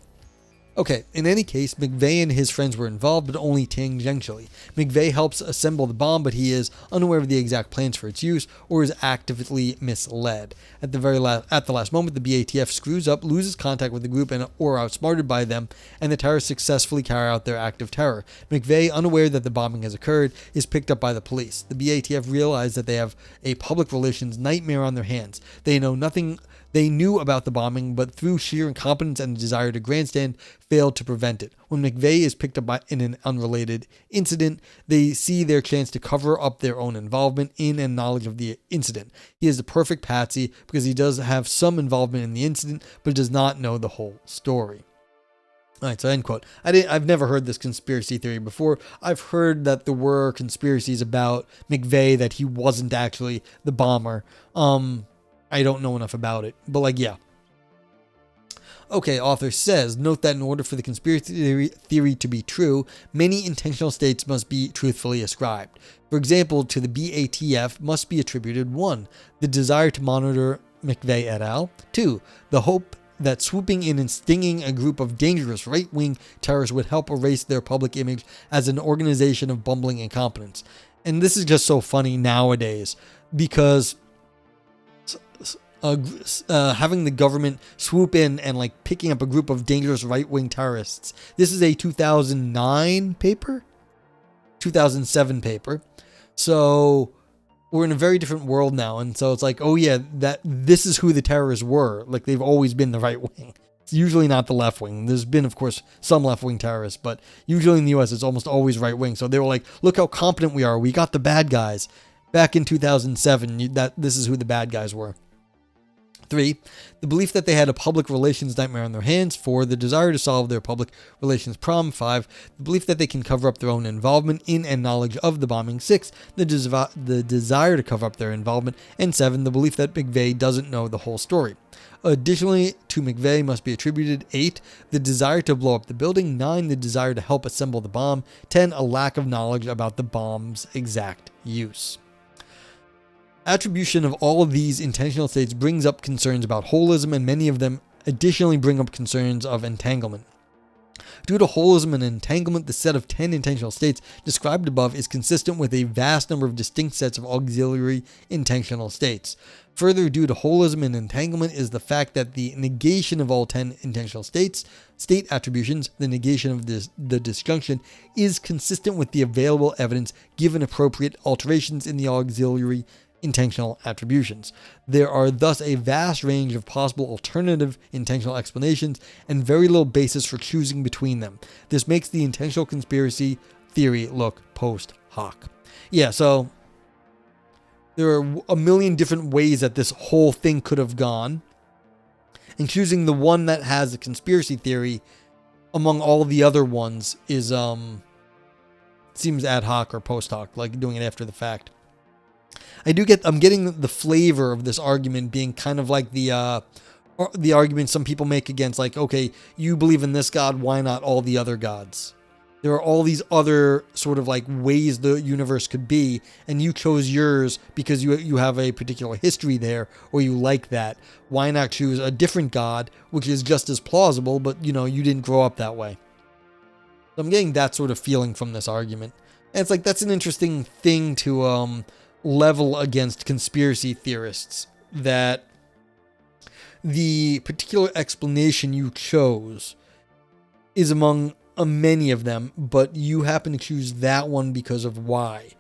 Okay, in any case, McVeigh and his friends were involved, but only tangentially. McVeigh helps assemble the bomb, but he is unaware of the exact plans for its use, or is actively misled. At the last moment, the BATF screws up, loses contact with the group, or outsmarted by them, and the terrorists successfully carry out their act of terror. McVeigh, unaware that the bombing has occurred, is picked up by the police. The BATF realize that they have a public relations nightmare on their hands. They knew about the bombing, but through sheer incompetence and a desire to grandstand, failed to prevent it. When McVeigh is picked up in an unrelated incident, they see their chance to cover up their own involvement in and knowledge of the incident. He is the perfect patsy because he does have some involvement in the incident, but does not know the whole story. All right, so end quote. I've never heard this conspiracy theory before. I've heard that there were conspiracies about McVeigh, that he wasn't actually the bomber. I don't know enough about it, but yeah. Okay, author says, note that in order for the conspiracy theory to be true, many intentional states must be truthfully ascribed. For example, to the BATF must be attributed 1. The desire to monitor McVeigh et al. 2. The hope that swooping in and stinging a group of dangerous right-wing terrorists would help erase their public image as an organization of bumbling incompetence. And this is just so funny nowadays, because having the government swoop in and like picking up a group of dangerous right-wing terrorists. This is a 2009 paper, 2007 paper. So we're in a very different world now. And so it's like, oh yeah, this is who the terrorists were. Like they've always been the right wing. It's usually not the left wing. There's been, of course, some left wing terrorists, but usually in the US, it's almost always right wing. So they were like, look how competent we are. We got the bad guys. Back in 2007, this is who the bad guys were. 3, the belief that they had a public relations nightmare on their hands. 4, the desire to solve their public relations problem. 5, the belief that they can cover up their own involvement in and knowledge of the bombing. 6, the desire to cover up their involvement. And 7, the belief that McVeigh doesn't know the whole story. Additionally, to McVeigh must be attributed 8, the desire to blow up the building. 9, the desire to help assemble the bomb. 10, a lack of knowledge about the bomb's exact use. Attribution of all of these intentional states brings up concerns about holism, and many of them additionally bring up concerns of entanglement. Due to holism and entanglement, the set of 10 intentional states described above is consistent with a vast number of distinct sets of auxiliary intentional states. Further, due to holism and entanglement is the fact that the negation of all 10 intentional states, state attributions, the negation of the disjunction, is consistent with the available evidence given appropriate alterations in the auxiliary intentional attributions. There are thus a vast range of possible alternative intentional explanations and very little basis for choosing between them. This makes the intentional conspiracy theory look post hoc. Yeah, so there are a million different ways that this whole thing could have gone, and choosing the one that has a conspiracy theory among all the other ones is seems ad hoc or post hoc, like doing it after the fact. I'm getting the flavor of this argument being kind of like the argument some people make against, like, okay, you believe in this God, why not all the other gods? There are all these other sort of like ways the universe could be, and you chose yours because you have a particular history there, or you like that. Why not choose a different God, which is just as plausible, but you didn't grow up that way? So I'm getting that sort of feeling from this argument. And it's like, that's an interesting thing to level against conspiracy theorists, that the particular explanation you chose is among many of them, but you happen to choose that one because of why.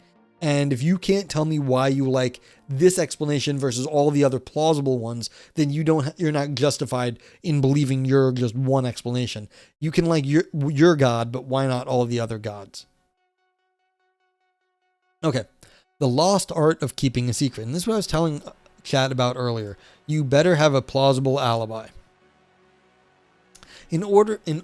And if you can't tell me why you like this explanation versus all the other plausible ones, then you're not justified in believing you're just one explanation. You can like your God, but why not all the other gods? Okay. The lost art of keeping a secret. And this is what I was telling chat about earlier. You better have a plausible alibi. In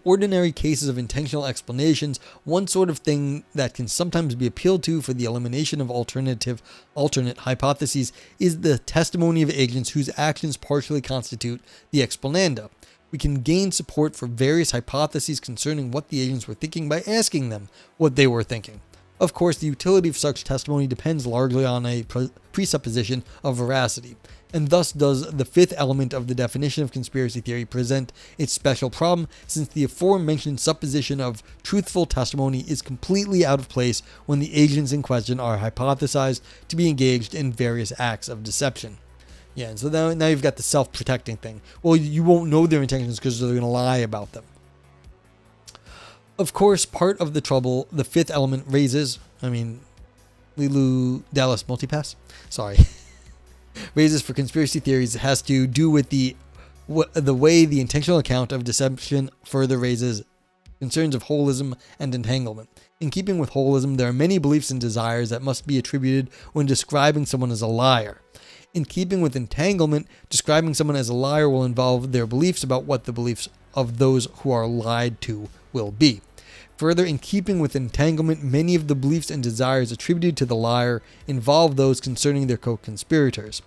ordinary cases of intentional explanations, one sort of thing that can sometimes be appealed to for the elimination of alternate hypotheses is the testimony of agents whose actions partially constitute the explananda. We can gain support for various hypotheses concerning what the agents were thinking by asking them what they were thinking. Of course, the utility of such testimony depends largely on a presupposition of veracity, and thus does the fifth element of the definition of conspiracy theory present its special problem, since the aforementioned supposition of truthful testimony is completely out of place when the agents in question are hypothesized to be engaged in various acts of deception. Yeah, and so now you've got the self-protecting thing. Well, you won't know their intentions because they're going to lie about them. Of course, part of the trouble the fifth element raises, Lilu Dallas Multipass, raises for conspiracy theories has to do with the way the intentional account of deception further raises concerns of holism and entanglement. In keeping with holism, there are many beliefs and desires that must be attributed when describing someone as a liar. In keeping with entanglement, describing someone as a liar will involve their beliefs about what the beliefs of those who are lied to will be. Further, in keeping with entanglement, many of the beliefs and desires attributed to the liar involve those concerning their co-conspirators.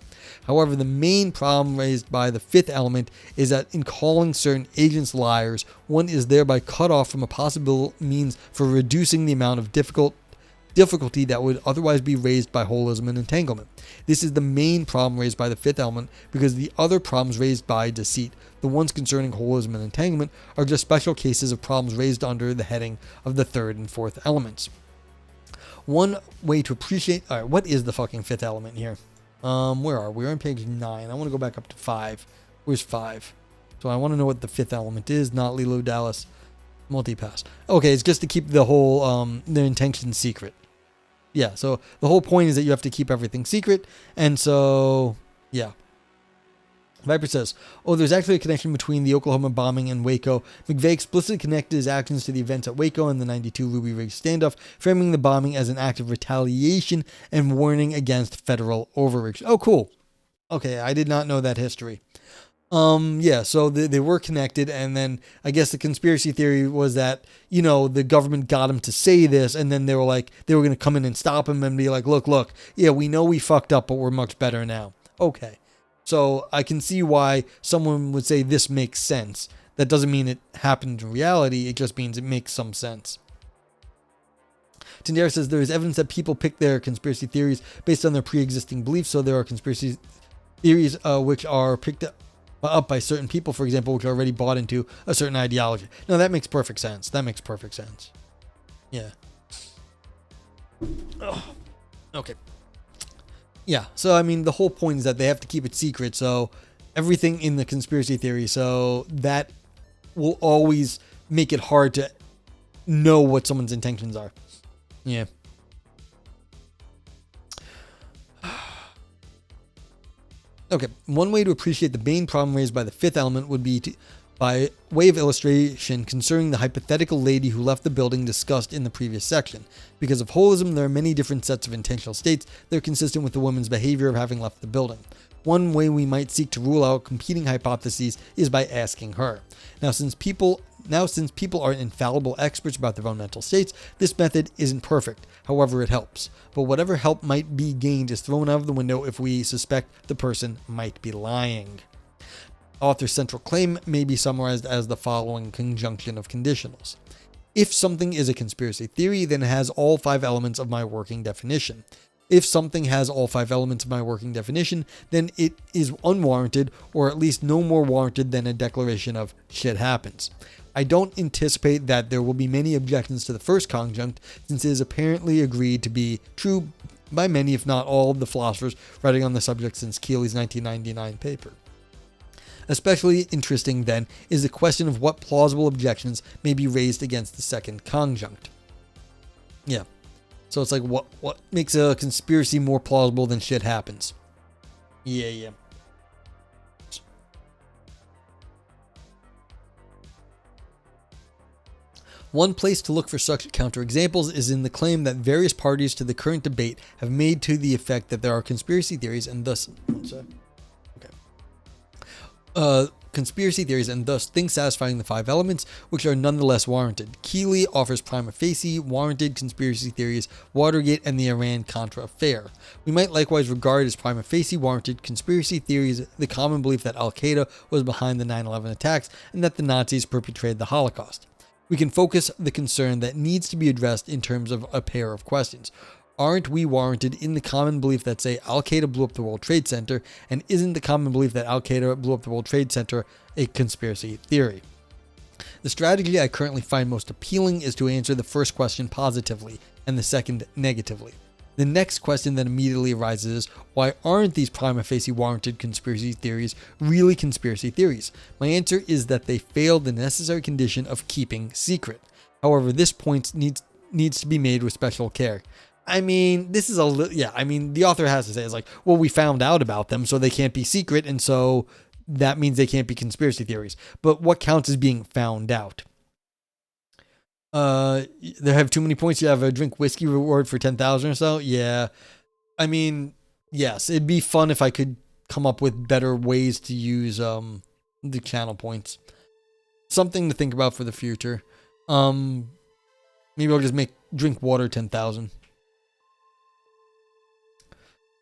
However, the main problem raised by the fifth element is that in calling certain agents liars, one is thereby cut off from a possible means for reducing the amount of difficulty that would otherwise be raised by holism and entanglement. This is the main problem raised by the fifth element, because the other problems raised by deceit, the ones concerning holism and entanglement, are just special cases of problems raised under the heading of the third and fourth elements. One way to appreciate... Alright, what is the fucking fifth element here? Where are we? We're on page 9. I want to go back up to 5. Where's 5? So I want to know what the fifth element is, not Lilo Dallas multipass. Okay, it's just to keep the whole, their intentions secret. Yeah, so the whole point is that you have to keep everything secret, and so, yeah. Viper says, there's actually a connection between the Oklahoma bombing and Waco. McVeigh explicitly connected his actions to the events at Waco and the 92 Ruby Ridge standoff, framing the bombing as an act of retaliation and warning against federal overreach. Oh, cool. Okay, I did not know that history. Yeah, so they were connected, and then I guess the conspiracy theory was that, the government got him to say this, and then they were going to come in and stop him and be like, look, yeah, we know we fucked up, but we're much better now. Okay. So I can see why someone would say this makes sense. That doesn't mean it happened in reality. It just means it makes some sense. Tindera says there is evidence that people pick their conspiracy theories based on their pre-existing beliefs. So there are conspiracy theories which are picked up by certain people, for example, which are already bought into a certain ideology. No, that makes perfect sense. Yeah. Oh, okay. Yeah, so I mean, the whole point is that they have to keep it secret, so everything in the conspiracy theory, so that will always make it hard to know what someone's intentions are. Yeah. Okay, one way to appreciate the main problem raised by the fifth element would be by way of illustration concerning the hypothetical lady who left the building discussed in the previous section. Because of holism, there are many different sets of intentional states that are consistent with the woman's behavior of having left the building. One way we might seek to rule out competing hypotheses is by asking her. Now, since people are infallible experts about their own mental states, this method isn't perfect. However, it helps. But whatever help might be gained is thrown out of the window if we suspect the person might be lying. Author's central claim may be summarized as the following conjunction of conditionals. If something is a conspiracy theory, then it has all 5 elements of my working definition. If something has all 5 elements of my working definition, then it is unwarranted, or at least no more warranted than a declaration of shit happens. I don't anticipate that there will be many objections to the first conjunct, since it is apparently agreed to be true by many, if not all, of the philosophers writing on the subject since Keely's 1999 paper. Especially interesting, then, is the question of what plausible objections may be raised against the second conjunct. Yeah. So it's like, what makes a conspiracy more plausible than shit happens? Yeah. One place to look for such counterexamples is in the claim that various parties to the current debate have made to the effect that there are conspiracy theories and thus... conspiracy theories and thus things satisfying the 5 elements, which are nonetheless warranted. Keeley offers prima facie warranted conspiracy theories, Watergate and the Iran-Contra affair. We might likewise regard as prima facie warranted conspiracy theories the common belief that Al-Qaeda was behind the 9/11 attacks and that the Nazis perpetrated the Holocaust. We can focus the concern that needs to be addressed in terms of a pair of questions. Aren't we warranted in the common belief that, say, Al-Qaeda blew up the World Trade Center, and isn't the common belief that Al-Qaeda blew up the World Trade Center a conspiracy theory? The strategy I currently find most appealing is to answer the first question positively, and the second negatively. The next question that immediately arises is, why aren't these prima facie warranted conspiracy theories really conspiracy theories? My answer is that they fail the necessary condition of keeping secret. However, this point needs to be made with special care. I mean, this is the author has to say, it's like, well, we found out about them, so they can't be secret, and so that means they can't be conspiracy theories. But what counts as being found out? They have too many points. You have a drink whiskey reward for 10,000 or so. Yeah. I mean, yes, it'd be fun if I could come up with better ways to use, the channel points. Something to think about for the future. Maybe I'll just make drink water 10,000.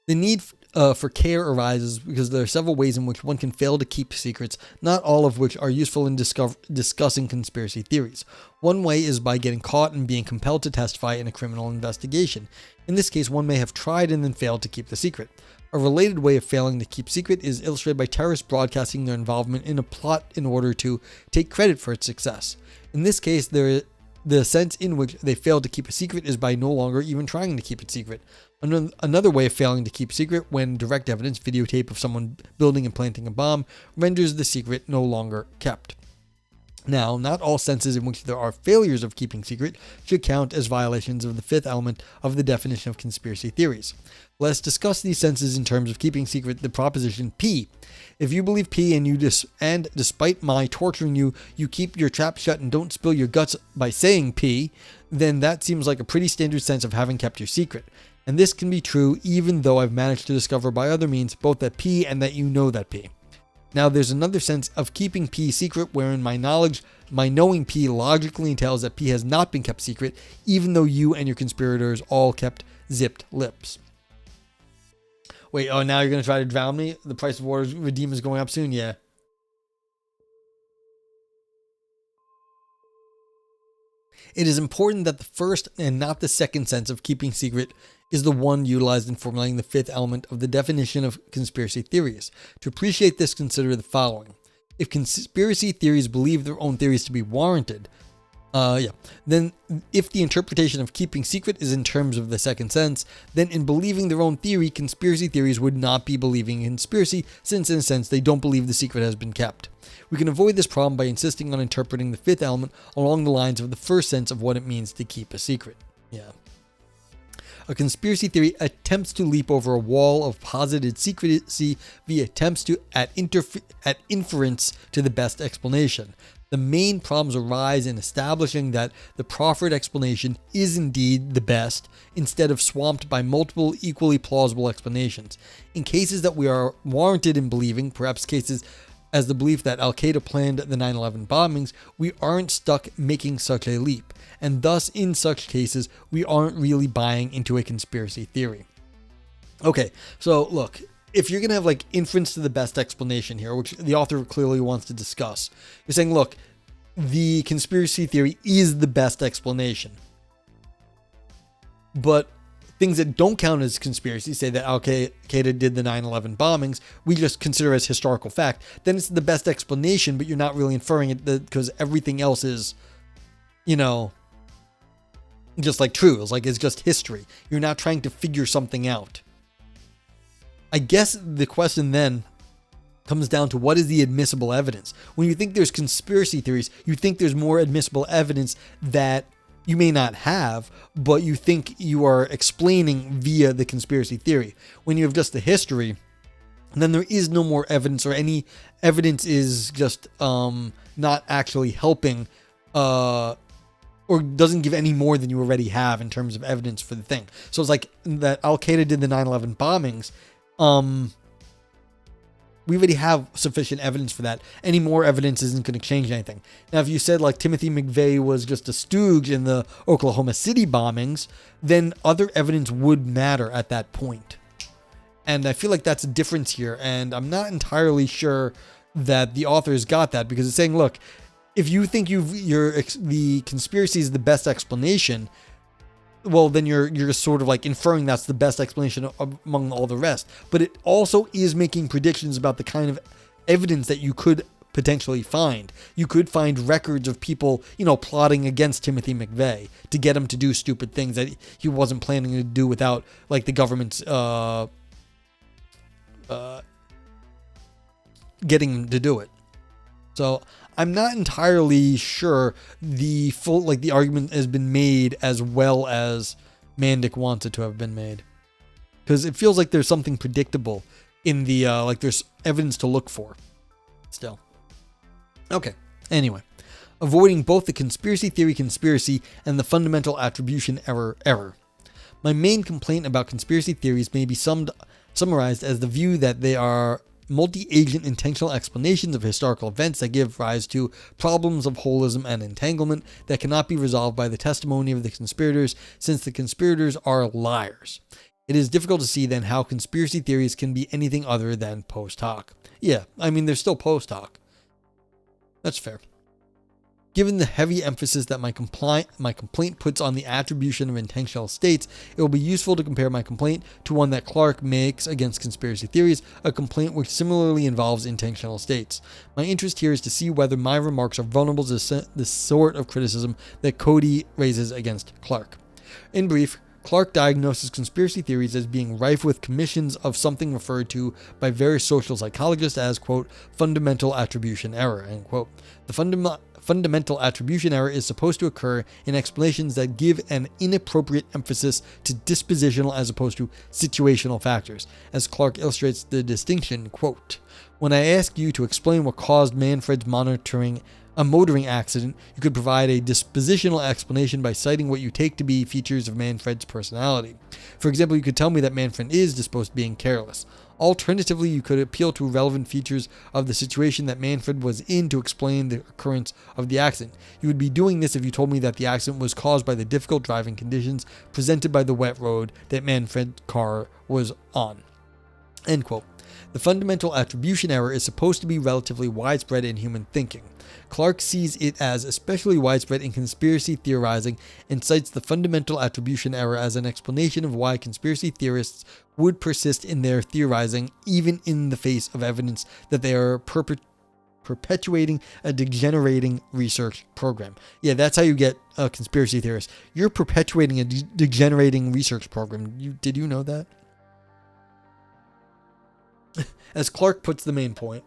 The need for care arises because there are several ways in which one can fail to keep secrets, not all of which are useful in discussing conspiracy theories. One way is by getting caught and being compelled to testify in a criminal investigation. In this case, one may have tried and then failed to keep the secret. A related way of failing to keep secret is illustrated by terrorists broadcasting their involvement in a plot in order to take credit for its success. In this case, there The sense in which they failed to keep a secret is by no longer even trying to keep it secret. Another way of failing to keep secret, when direct evidence, videotape of someone building and planting a bomb, renders the secret no longer kept. Now, not all senses in which there are failures of keeping secret should count as violations of the fifth element of the definition of conspiracy theories. Let's discuss these senses in terms of keeping secret the proposition P. If you believe P and despite my torturing you, you keep your trap shut and don't spill your guts by saying P, then that seems like a pretty standard sense of having kept your secret. And this can be true even though I've managed to discover by other means both that P and that you know that P. Now, there's another sense of keeping P secret wherein my knowing P logically entails that P has not been kept secret, even though you and your conspirators all kept zipped lips. Wait, oh, now you're going to try to drown me? The price of water redeem is going up soon? Yeah. It is important that the first and not the second sense of keeping secret is the one utilized in formulating the fifth element of the definition of conspiracy theories. To appreciate this, consider the following. If conspiracy theories believe their own theories to be warranted, then if the interpretation of keeping secret is in terms of the second sense, then in believing their own theory, conspiracy theories would not be believing in conspiracy, since in a sense they don't believe the secret has been kept. We can avoid this problem by insisting on interpreting the fifth element along the lines of the first sense of what it means to keep a secret. Yeah. A conspiracy theory attempts to leap over a wall of posited secrecy via attempts to add inference to the best explanation. The main problems arise in establishing that the proffered explanation is indeed the best, instead of swamped by multiple equally plausible explanations. In cases that we are warranted in believing, perhaps cases as the belief that Al-Qaeda planned the 9/11 bombings, we aren't stuck making such a leap, and thus in such cases we aren't really buying into a conspiracy theory. Okay, so look, if you're going to have like inference to the best explanation here, which the author clearly wants to discuss, you're saying, look, the conspiracy theory is the best explanation. But things that don't count as conspiracy, say that Al-Qaeda did the 9/11 bombings, we just consider as historical fact. Then it's the best explanation, but you're not really inferring it because everything else is, just like true. It's just history. You're not trying to figure something out. I guess the question then comes down to what is the admissible evidence? When you think there's conspiracy theories, you think there's more admissible evidence that you may not have, but you think you are explaining via the conspiracy theory. When you have just the history, then there is no more evidence, or any evidence is just not actually helping, or doesn't give any more than you already have in terms of evidence for the thing. So it's like that Al-Qaeda did the 9/11 bombings. We already have sufficient evidence for that. Any more evidence isn't going to change anything. Now, if you said like Timothy McVeigh was just a stooge in the Oklahoma City bombings, then other evidence would matter at that point. And I feel like that's a difference here. And I'm not entirely sure that the author's got that, because it's saying, look, if you think the conspiracy is the best explanation, well, then you're just sort of like inferring that's the best explanation among all the rest. But it also is making predictions about the kind of evidence that you could potentially find. You could find records of people, plotting against Timothy McVeigh to get him to do stupid things that he wasn't planning to do without, like, the government's getting him to do it. So I'm not entirely sure the argument has been made as well as Mandik wants it to have been made, because it feels like there's something predictable in the there's evidence to look for still. Okay. Anyway, avoiding both the conspiracy theory conspiracy and the fundamental attribution error. My main complaint about conspiracy theories may be summarized as the view that they are multi-agent intentional explanations of historical events that give rise to problems of holism and entanglement that cannot be resolved by the testimony of the conspirators, since the conspirators are liars. It is difficult to see then how conspiracy theories can be anything other than post hoc. Yeah, I mean, they're still post hoc. That's fair. Given the heavy emphasis that my complaint puts on the attribution of intentional states, it will be useful to compare my complaint to one that Clarke makes against conspiracy theories, a complaint which similarly involves intentional states. My interest here is to see whether my remarks are vulnerable to the sort of criticism that Cody raises against Clarke. In brief, Clarke diagnoses conspiracy theories as being rife with commissions of something referred to by various social psychologists as, quote, fundamental attribution error, end quote. The fundamental attribution error is supposed to occur in explanations that give an inappropriate emphasis to dispositional as opposed to situational factors. As Clarke illustrates the distinction, quote, when I ask you to explain what caused Manfred's motoring accident, you could provide a dispositional explanation by citing what you take to be features of Manfred's personality. For example, you could tell me that Manfred is disposed to being careless. Alternatively, you could appeal to relevant features of the situation that Manfred was in to explain the occurrence of the accident. You would be doing this if you told me that the accident was caused by the difficult driving conditions presented by the wet road that Manfred's car was on. End quote. The fundamental attribution error is supposed to be relatively widespread in human thinking. Clarke sees it as especially widespread in conspiracy theorizing and cites the fundamental attribution error as an explanation of why conspiracy theorists would persist in their theorizing even in the face of evidence that they are perpetuating a degenerating research program. Yeah, that's how you get a conspiracy theorist. You're perpetuating a degenerating research program. Did you know that? As Clarke puts the main point,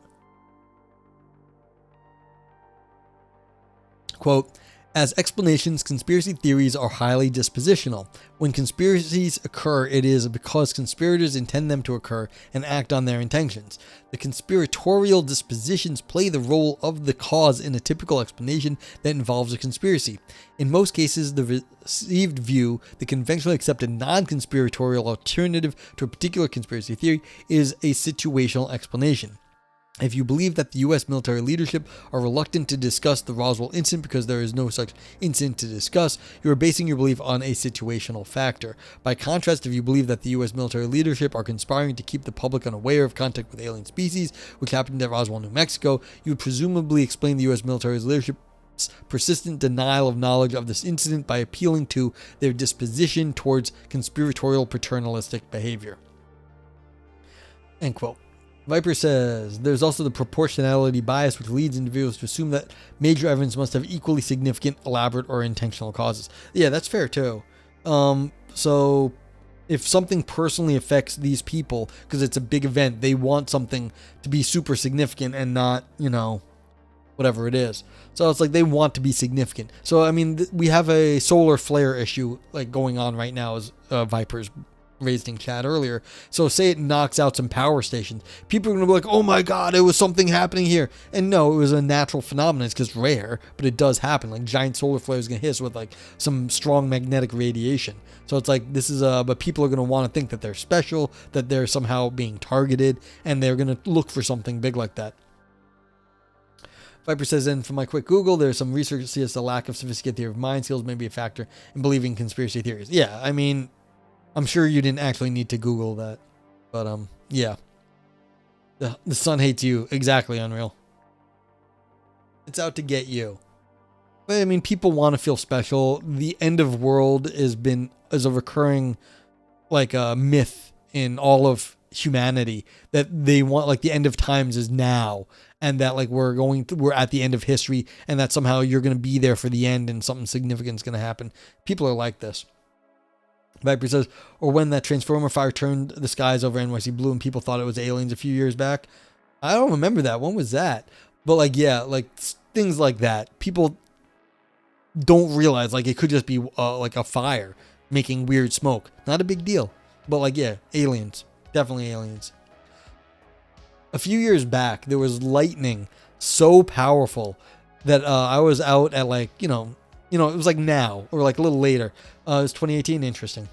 quote, as explanations, conspiracy theories are highly dispositional. When conspiracies occur, it is because conspirators intend them to occur and act on their intentions. The conspiratorial dispositions play the role of the cause in a typical explanation that involves a conspiracy. In most cases, the received view, the conventionally accepted non-conspiratorial alternative to a particular conspiracy theory, is a situational explanation. If you believe that the U.S. military leadership are reluctant to discuss the Roswell incident because there is no such incident to discuss, you are basing your belief on a situational factor. By contrast, if you believe that the U.S. military leadership are conspiring to keep the public unaware of contact with alien species, which happened at Roswell, New Mexico, you would presumably explain the U.S. military's leadership's persistent denial of knowledge of this incident by appealing to their disposition towards conspiratorial paternalistic behavior. End quote. Viper says, there's also the proportionality bias which leads individuals to assume that major events must have equally significant, elaborate, or intentional causes. Yeah, that's fair too. So if something personally affects these people, because it's a big event, they want something to be super significant and not, whatever it is. So it's like they want to be significant. So, I mean, we have a solar flare issue like going on right now, as Viper's raised in chat earlier. So say it knocks out some power stations. People are going to be like, oh my God, it was something happening here. And no, it was a natural phenomenon. It's just rare, but it does happen. Like giant solar flares going to hit with like some strong magnetic radiation. So it's like, this is but people are going to want to think that they're special, that they're somehow being targeted, and they're going to look for something big like that. Viper says, and from my quick Google, there's some research that suggests a lack of sophisticated theory of mind skills may be a factor in believing conspiracy theories. Yeah, I mean, I'm sure you didn't actually need to Google that, but yeah. The sun hates you. Exactly, Unreal. It's out to get you. But I mean, people want to feel special. The end of world is a recurring like a myth in all of humanity, that they want like the end of times is now, and that like we're at the end of history, and that somehow you're going to be there for the end and something significant is going to happen. People are like this. Viper says, or when that Transformer fire turned the skies over NYC blue and people thought it was aliens a few years back. I don't remember that. When was that? But like, yeah, like things like that. People don't realize like it could just be like a fire making weird smoke. Not a big deal. But like, yeah, aliens. Definitely aliens. A few years back, there was lightning so powerful that I was out at like, it was like now or like a little later. It was 2018. Interesting.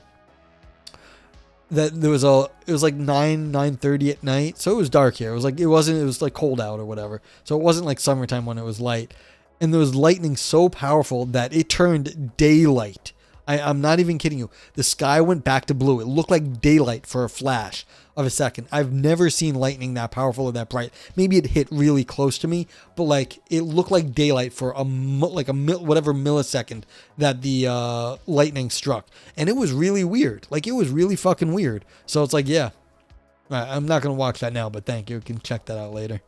That it was like 9:30 at night. So it was dark here. It was like cold out or whatever. So it wasn't like summertime when it was light. And there was lightning so powerful that it turned daylight I'm not even kidding you. The sky went back to blue. It looked like daylight for a flash of a second. I've never seen lightning that powerful or that bright. Maybe it hit really close to me, but like it looked like daylight for whatever millisecond that the lightning struck, and it was really weird. Like it was really fucking weird. So it's like, yeah, I'm not gonna watch that now, but thank you. You can check that out later.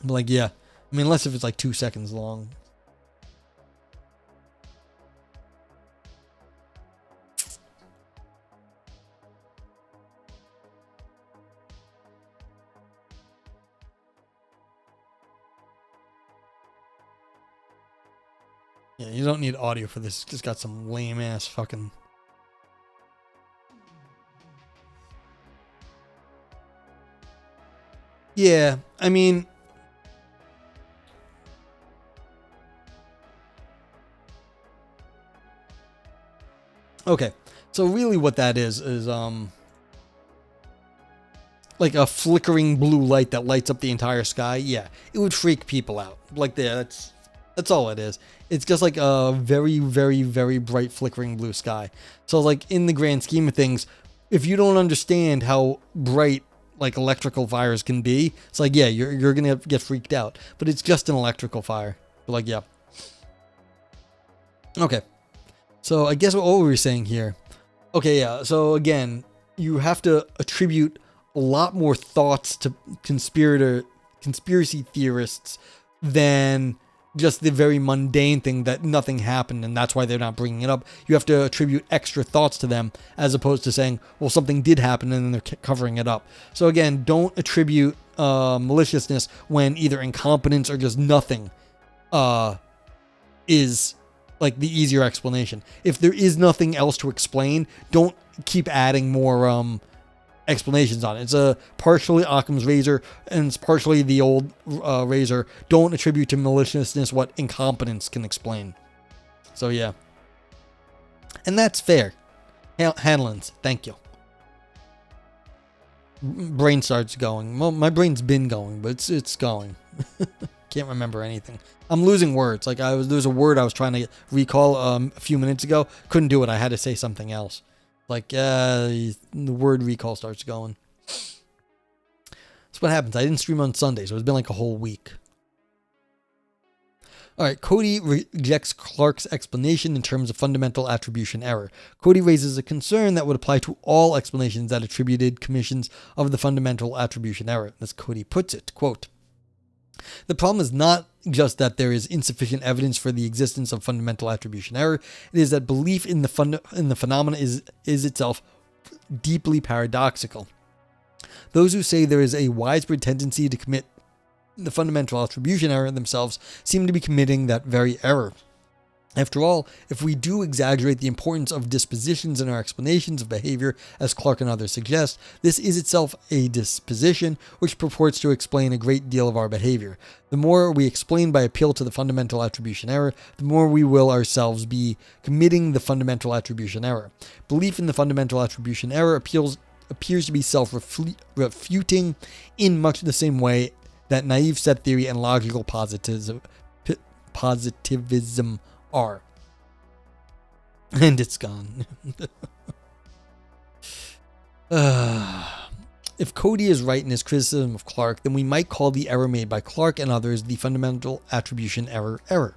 But like, yeah, I mean, unless if it's like 2 seconds long. Yeah, you don't need audio for this. It's just got some lame ass fucking. Yeah, I mean. Okay, so really what that is like a flickering blue light that lights up the entire sky. Yeah, it would freak people out. Like that's all it is. It's just like a very, very, very bright flickering blue sky. So like in the grand scheme of things, if you don't understand how bright like electrical fires can be, it's like, yeah, you're gonna get freaked out. But it's just an electrical fire. But like, yeah. Okay. So I guess what we were saying here. Okay, yeah. So again, you have to attribute a lot more thoughts to conspiracy theorists than just the very mundane thing that nothing happened and that's why they're not bringing it up. You have to attribute extra thoughts to them as opposed to saying, well, something did happen and then they're covering it up. So again, don't attribute maliciousness when either incompetence or just nothing is like the easier explanation. If there is nothing else to explain, don't keep adding more explanations on it. It's a partially Occam's razor and it's partially the old razor. Don't attribute to maliciousness what incompetence can explain. So yeah, and that's fair. Hanlons, thank you. Brain starts going. Well, my brain's been going, but it's going. Can't remember anything. I'm losing words. Like there's a word I was trying to recall a few minutes ago. Couldn't do it. I had to say something else. Like the word recall starts going. That's what happens. I didn't stream on Sunday, so it's been like a whole week. All right, Cody rejects Clark's explanation in terms of fundamental attribution error. Cody raises a concern that would apply to all explanations that attributed commissions of the fundamental attribution error. As Cody puts it, quote, "The problem is not just that there is insufficient evidence for the existence of fundamental attribution error. It is that belief in the phenomena is itself deeply paradoxical. Those who say there is a widespread tendency to commit the fundamental attribution error themselves seem to be committing that very error. After all, if we do exaggerate the importance of dispositions in our explanations of behavior, as Clark and others suggest, this is itself a disposition which purports to explain a great deal of our behavior. The more we explain by appeal to the fundamental attribution error, the more we will ourselves be committing the fundamental attribution error. Belief in the fundamental attribution error appears to be self-refuting in much the same way that naive set theory and logical positivism are." And it's gone. If Cody is right in his criticism of Clark, then we might call the error made by Clark and others the fundamental attribution error.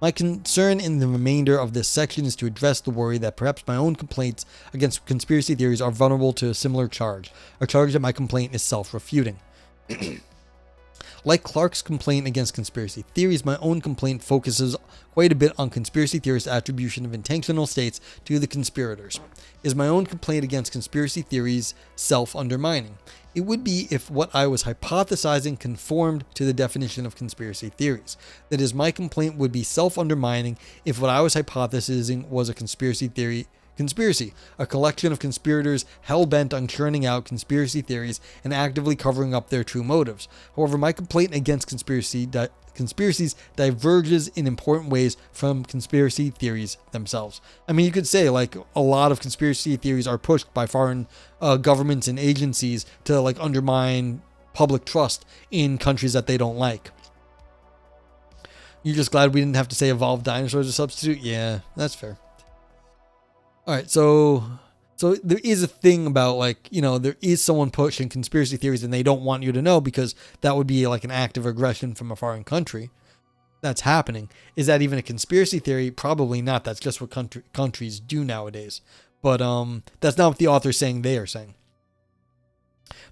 My concern in the remainder of this section is to address the worry that perhaps my own complaints against conspiracy theories are vulnerable to a similar charge, a charge that my complaint is self-refuting. Like Clark's complaint against conspiracy theories, my own complaint focuses quite a bit on conspiracy theorists' attribution of intentional states to the conspirators. Is my own complaint against conspiracy theories self-undermining? It would be if what I was hypothesizing conformed to the definition of conspiracy theories. That is, my complaint would be self-undermining if what I was hypothesizing was a conspiracy, a collection of conspirators hell-bent on churning out conspiracy theories and actively covering up their true motives. However, my complaint against conspiracies diverges in important ways from conspiracy theories themselves. I mean, you could say, like, a lot of conspiracy theories are pushed by foreign governments and agencies to, like, undermine public trust in countries that they don't like. You're just glad we didn't have to say evolved dinosaurs as a substitute? Yeah, that's fair. All right, so there is a thing about like, there is someone pushing conspiracy theories and they don't want you to know because that would be like an act of aggression from a foreign country. That's happening. Is that even a conspiracy theory? Probably not. That's just what countries do nowadays. But that's not what the author's saying they are saying.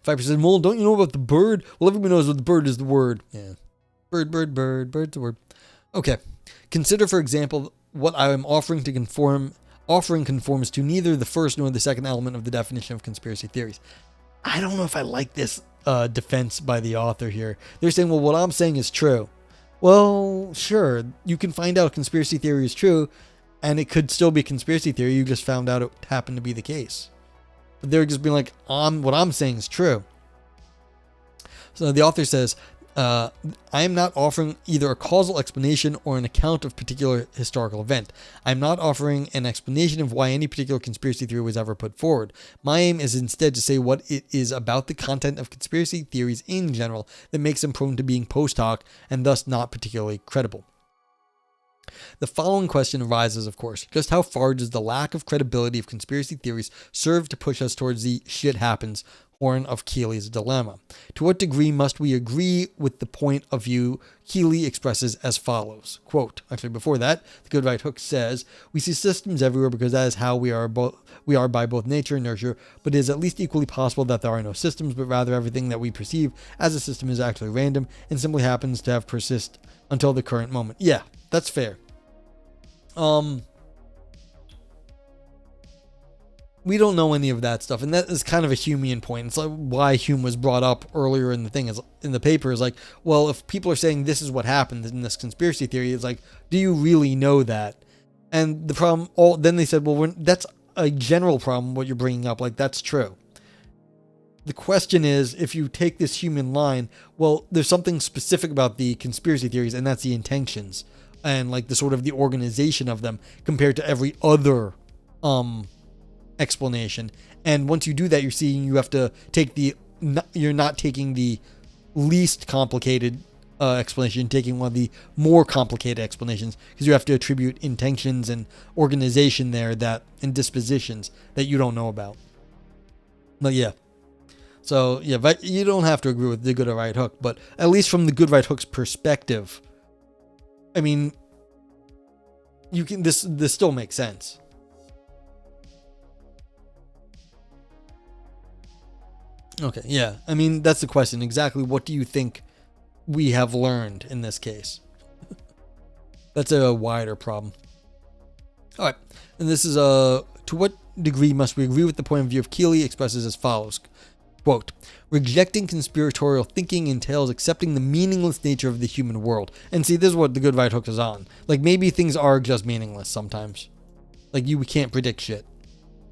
Viper says, "Well, don't you know about the bird?" Well, everybody knows what the bird is the word. Yeah. Bird's the word. Okay. Consider, for example, what I am offering conforms to neither the first nor the second element of the definition of conspiracy theories. I don't know if I like this defense by the author here. They're saying, well, what I'm saying is true. Well, sure, you can find out conspiracy theory is true, and it could still be a conspiracy theory. You just found out it happened to be the case. But they're just being like, what I'm saying is true. So the author says, I am not offering either a causal explanation or an account of a particular historical event. I'm not offering an explanation of why any particular conspiracy theory was ever put forward. My aim is instead to say what it is about the content of conspiracy theories in general that makes them prone to being post hoc and thus not particularly credible. The following question arises, of course. Just how far does the lack of credibility of conspiracy theories serve to push us towards the shit happens horn of Keely's dilemma? To what degree must we agree with the point of view Keely expresses as follows? Quote, actually before that, the good right hook says, "We see systems everywhere because that is how we are by both nature and nurture, but it is at least equally possible that there are no systems, but rather everything that we perceive as a system is actually random and simply happens to have persist until the current moment." Yeah, that's fair. We don't know any of that stuff, and that is kind of a Humean point. It's like why Hume was brought up earlier in the paper is like, well, if people are saying this is what happened in this conspiracy theory, it's like, do you really know that? And the problem, then they said, well, that's a general problem. What you're bringing up, like that's true. The question is, if you take this Humean line, well, there's something specific about the conspiracy theories, and that's the intentions and like the sort of the organization of them compared to every other explanation. And once you do that, you're seeing you have to take you're not taking the least complicated explanation, taking one of the more complicated explanations, because you have to attribute intentions and organization there and dispositions that you don't know about. But yeah. So yeah, you don't have to agree with the good or right hook, but at least from the good right hook's perspective, I mean, you can this still makes sense. Okay, yeah. I mean, that's the question. Exactly what do you think we have learned in this case? That's a wider problem. All right. And this is to what degree must we agree with the point of view of Keely expresses as follows. Quote, "Rejecting conspiratorial thinking entails accepting the meaningless nature of the human world." And see, this is what the good right hook is on. Like, maybe things are just meaningless sometimes. Like, we can't predict shit.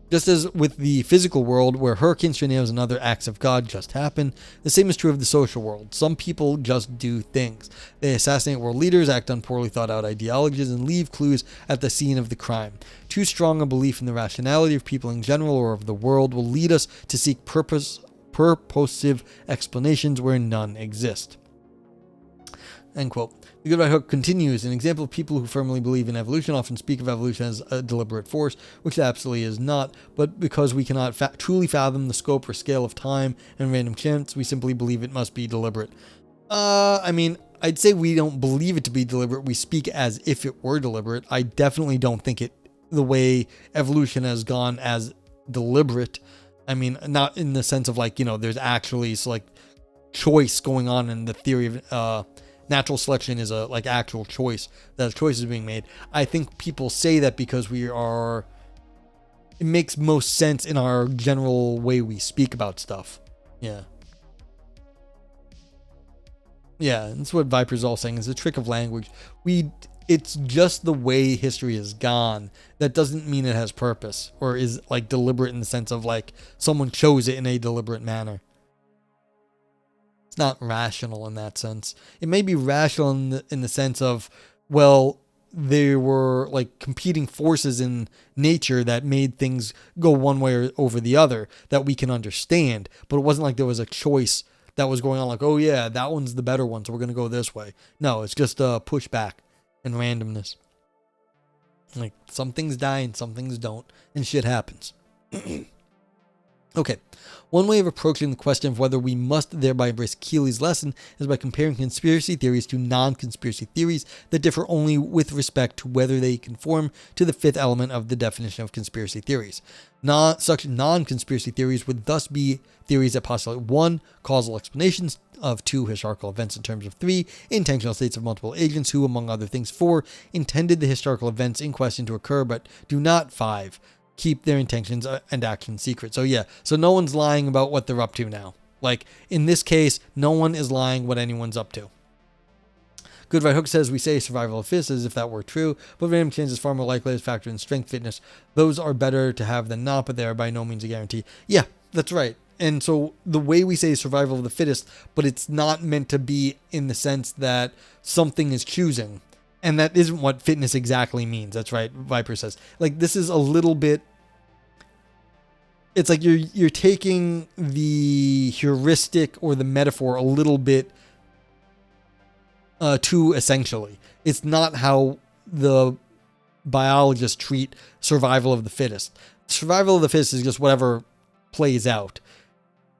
Just as with the physical world, where hurricanes, tornadoes, and other acts of God just happen, the same is true of the social world. Some people just do things. They assassinate world leaders, act on poorly thought out ideologies, and leave clues at the scene of the crime. Too strong a belief in the rationality of people in general or of the world will lead us to seek purposive explanations where none exist. End quote. The good right hook continues. An example of people who firmly believe in evolution often speak of evolution as a deliberate force, which it absolutely is not, but because we cannot truly fathom the scope or scale of time and random chance, we simply believe it must be deliberate. I mean, I'd say we don't believe it to be deliberate. We speak as if it were deliberate. I definitely don't think the way evolution has gone as deliberate. I mean, not in the sense of like, there's actually like choice going on in the theory of natural selection is a like actual choice, that a choice is being made. I think people say that because it makes most sense in our general way we speak about stuff. Yeah. Yeah, that's what Viper's all saying, is a trick of language. It's just the way history has gone. That doesn't mean it has purpose or is like deliberate in the sense of like someone chose it in a deliberate manner. It's not rational in that sense. It may be rational in the sense of, well, there were like competing forces in nature that made things go one way or over the other that we can understand. But it wasn't like there was a choice that was going on like, oh yeah, that one's the better one, so we're going to go this way. No, it's just pushback and randomness. Like, some things die and some things don't, and shit happens. Okay, one way of approaching the question of whether we must thereby embrace Keely's lesson is by comparing conspiracy theories to non-conspiracy theories that differ only with respect to whether they conform to the fifth element of the definition of conspiracy theories. Such non-conspiracy theories would thus be theories that postulate 1. Causal explanations, of 2. Historical events in terms of 3. Intentional states of multiple agents who, among other things, 4. Intended the historical events in question to occur but do not, 5. Keep their intentions and actions secret. So yeah, so no one's lying about what they're up to now. Like, in this case, no one is lying what anyone's up to. Good Right Hook says, we say survival of fittest as if that were true, but random chance is far more likely as factor in strength, fitness. Those are better to have than not, but they are by no means a guarantee. Yeah, that's right. And so the way we say survival of the fittest, but it's not meant to be in the sense that something is choosing. And that isn't what fitness exactly means. That's right, Viper says. Like, this is a little bit... It's like you're taking the heuristic or the metaphor a little bit too essentially. It's not how the biologists treat survival of the fittest. Survival of the fittest is just whatever plays out.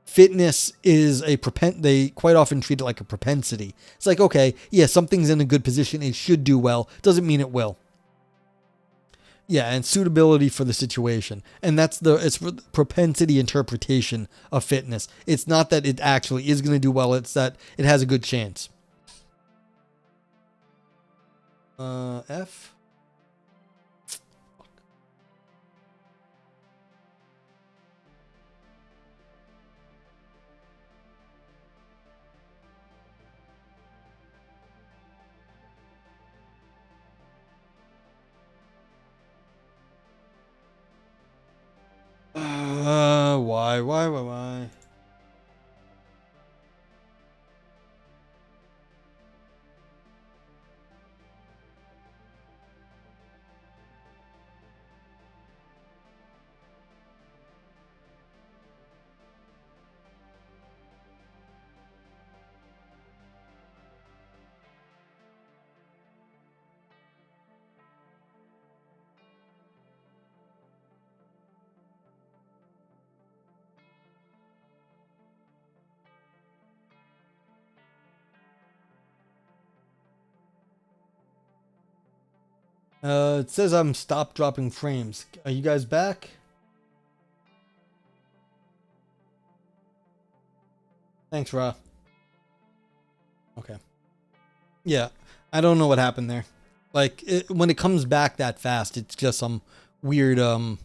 Fitness is they quite often treat it like a propensity. It's like, okay, yeah, something's in a good position. It should do well. Doesn't mean it will. Yeah, and suitability for the situation. And it's for the propensity interpretation of fitness. It's not that it actually is going to do well. It's that it has a good chance. F. Why? It says I'm stopped dropping frames. Are you guys back? Thanks, Ra. Okay. Yeah, I don't know what happened there. Like, when it comes back that fast, it's just some weird, I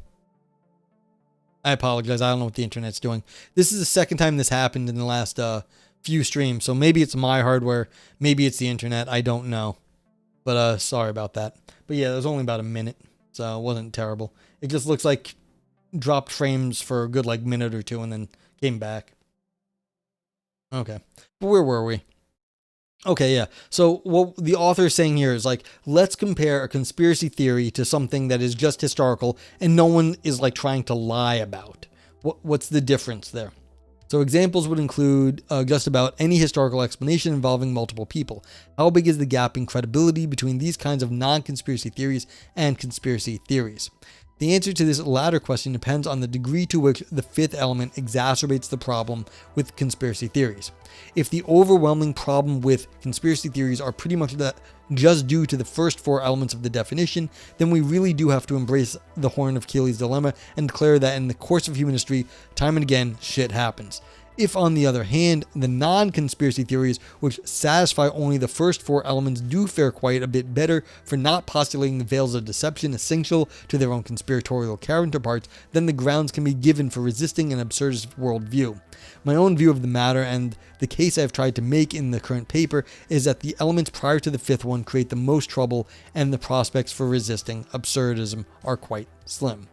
apologize. I don't know what the internet's doing. This is the second time this happened in the last few streams, so maybe it's my hardware, maybe it's the internet. I don't know. But sorry about that. But yeah, it was only about a minute, so it wasn't terrible. It just looks like dropped frames for a good minute or two and then came back. Okay. But where were we? Okay, yeah. So what the author is saying here is let's compare a conspiracy theory to something that is just historical and no one is trying to lie about. What's the difference there? So examples would include just about any historical explanation involving multiple people. How big is the gap in credibility between these kinds of non-conspiracy theories and conspiracy theories? The answer to this latter question depends on the degree to which the fifth element exacerbates the problem with conspiracy theories. If the overwhelming problem with conspiracy theories are pretty much just due to the first four elements of the definition, then we really do have to embrace the horn of Keely's dilemma and declare that in the course of human history, time and again, shit happens. If, on the other hand, the non-conspiracy theories, which satisfy only the first four elements, do fare quite a bit better for not postulating the veils of deception essential to their own conspiratorial counterparts, then the grounds can be given for resisting an absurdist worldview. My own view of the matter, and the case I have tried to make in the current paper, is that the elements prior to the fifth one create the most trouble, and the prospects for resisting absurdism are quite slim.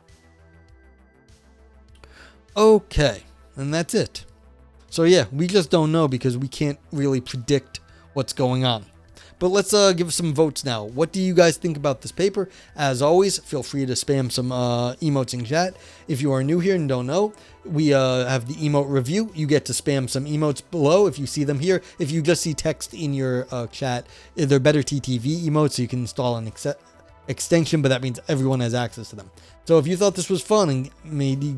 Okay, and that's it. So yeah, we just don't know because we can't really predict what's going on. But let's give some votes now. What do you guys think about this paper? As always, feel free to spam some emotes in chat. If you are new here and don't know, we have the emote review. You get to spam some emotes below if you see them here. If you just see text in your chat, they're better TTV emotes, so you can install and extinction, but that means everyone has access to them. So if you thought this was fun and maybe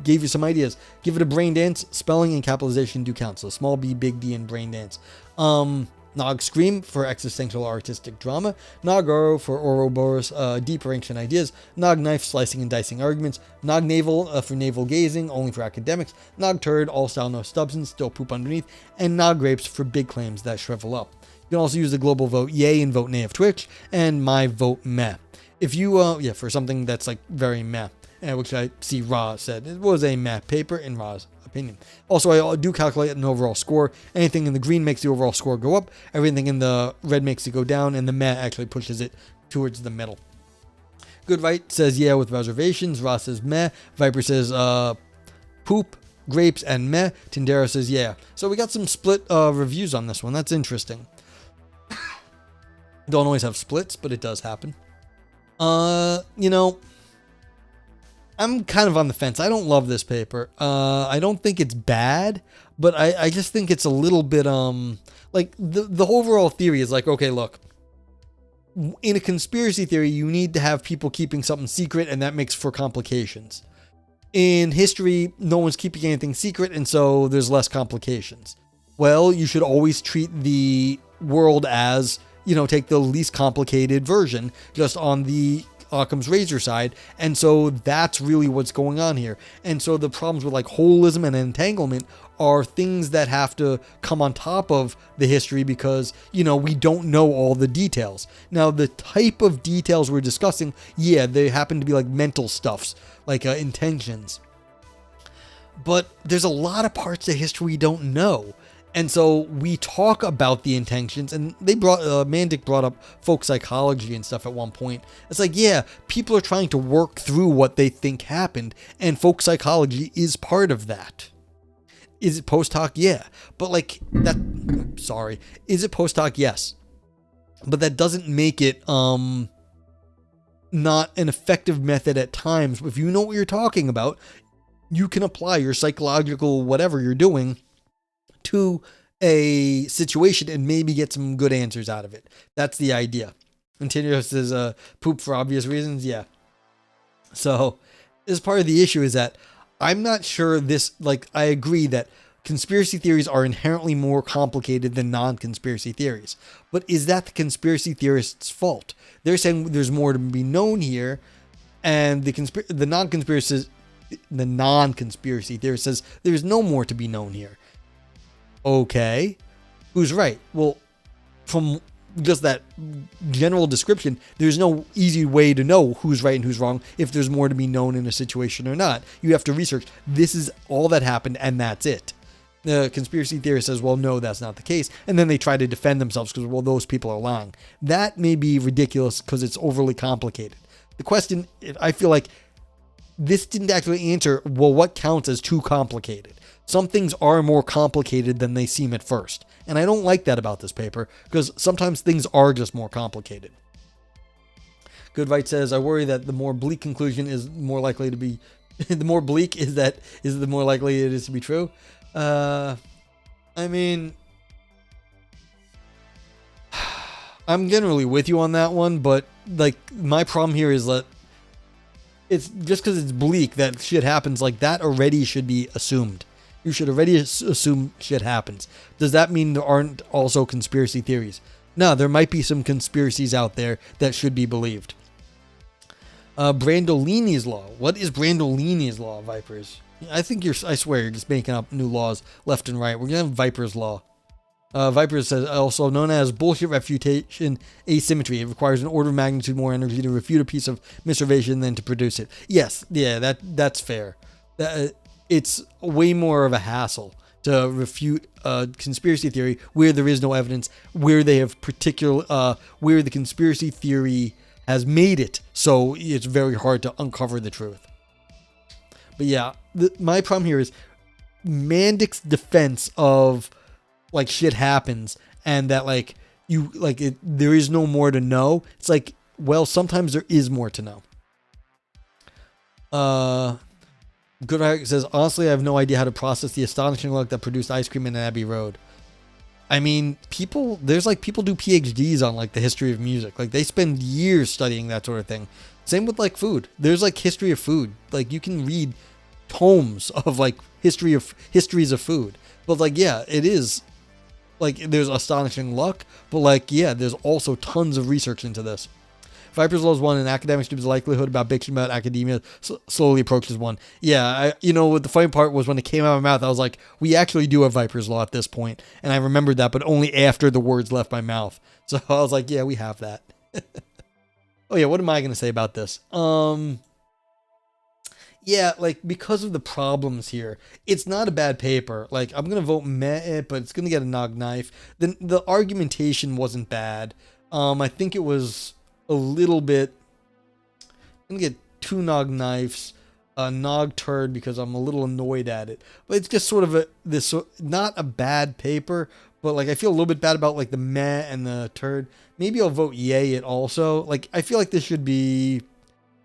gave you some ideas, give it a brain dance. Spelling and capitalization do count. So small b, big D, and brain dance. Nog Scream for existential artistic drama. Nog Oro for Ouroboros, deeper ancient ideas. Nog Knife, slicing and dicing arguments. Nog Navel for navel gazing, only for academics. Nog Turd, all style no substance, still poop underneath. And Nog Grapes for big claims that shrivel up. You can also use the global vote yay and vote nay of Twitch, and my vote meh. If you, for something that's like very meh, which I see Ra said, it was a meh paper in Ra's opinion. Also, I do calculate an overall score. Anything in the green makes the overall score go up. Everything in the red makes it go down, and the meh actually pushes it towards the middle. Good Right says yeah with reservations. Ra says meh. Viper says poop, grapes, and meh. Tindera says yeah. So we got some split reviews on this one. That's interesting. Don't always have splits, but it does happen. I'm kind of on the fence. I don't love this paper. I don't think it's bad, but I just think it's a little bit, like the overall theory is like, okay, look, in a conspiracy theory, you need to have people keeping something secret, and that makes for complications. In history, no one's keeping anything secret, and so there's less complications. Well, you should always treat the world as, take the least complicated version, just on the Occam's razor side. And so that's really what's going on here. And so the problems with like holism and entanglement are things that have to come on top of the history because, we don't know all the details. Now, the type of details we're discussing, they happen to be like mental stuffs, like intentions. But there's a lot of parts of history we don't know. And so we talk about the intentions, and Mandik brought up folk psychology and stuff at one point. It's like, people are trying to work through what they think happened, and folk psychology is part of that. Is it post hoc? Yeah. But is it post hoc? Yes. But that doesn't make it, not an effective method at times. If you know what you're talking about, you can apply your psychological whatever you're doing to a situation and maybe get some good answers out of it. That's the idea. Antonio says, poop for obvious reasons. Yeah. So this part of the issue is that I'm not sure I agree that conspiracy theories are inherently more complicated than non-conspiracy theories. But is that the conspiracy theorist's fault? They're saying there's more to be known here, and the non-conspiracy theorist says there's no more to be known here. Okay, who's right? Well, from just that general description, there's no easy way to know who's right and who's wrong if there's more to be known in a situation or not. You have to research. This is all that happened, and that's it. The conspiracy theorist says, well, no, that's not the case. And then they try to defend themselves because, well, those people are lying. That may be ridiculous because it's overly complicated. The question, I feel like this didn't actually answer, well, what counts as too complicated? Some things are more complicated than they seem at first. And I don't like that about this paper because sometimes things are just more complicated. Goodright says, I worry that the more bleak conclusion is more likely to be, the more bleak is the more likely it is to be true. I mean, I'm generally with you on that one, but my problem here is that it's just because it's bleak that shit happens like that already should be assumed. You should already assume shit happens. Does that mean there aren't also conspiracy theories? No, there might be some conspiracies out there that should be believed. Brandolini's Law. What is Brandolini's Law, Vipers? I swear you're just making up new laws left and right. We're going to have Viper's Law. Vipers says, also known as bullshit refutation asymmetry. It requires an order of magnitude more energy to refute a piece of misinformation than to produce it. Yes, that's fair. It's way more of a hassle to refute a conspiracy theory where there is no evidence, where they have where the conspiracy theory has made it so it's very hard to uncover the truth. But yeah, my problem here is Mandik's defense of shit happens and that there is no more to know. It's like, well, sometimes there is more to know. Good says, honestly, I have no idea how to process the astonishing luck that produced ice cream in Abbey Road. I mean, people do PhDs on like the history of music. Like they spend years studying that sort of thing. Same with like food. There's like history of food. Like you can read tomes of like histories of food. But like yeah, it is like there's astonishing luck, but like yeah, there's also tons of research into this. Viper's Law is one, and academic students' likelihood about bitching about academia slowly approaches one. Yeah, what the funny part was when it came out of my mouth, I was like, we actually do have Viper's Law at this point, and I remembered that, but only after the words left my mouth. So I was like, yeah, we have that. Oh yeah, what am I going to say about this? Yeah, like, because of the problems here, it's not a bad paper. Like, I'm going to vote meh, but it's going to get a nog knife. The argumentation wasn't bad. I think it was a little bit. I'm gonna get 2 nog knives, a nog turd because I'm a little annoyed at it. But it's just sort of not a bad paper, but like I feel a little bit bad about like the meh and the turd. Maybe I'll vote yay it also. Like I feel like this should be,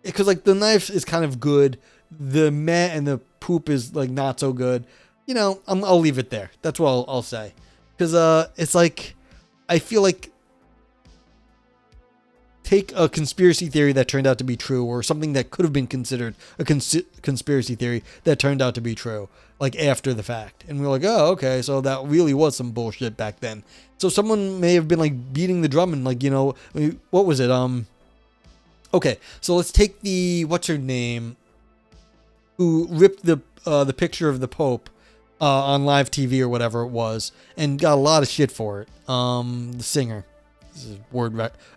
because like the knife is kind of good, the meh and the poop is like not so good. I'll leave it there. That's what I'll say, because it's like I feel like. Take a conspiracy theory that turned out to be true, or something that could have been considered a conspiracy theory that turned out to be true, like after the fact. And we're like, oh, okay, so that really was some bullshit back then. So someone may have been like beating the drum and like, what was it? Okay, so let's take what's her name, who ripped the picture of the Pope on live TV or whatever it was, and got a lot of shit for it. The singer. This is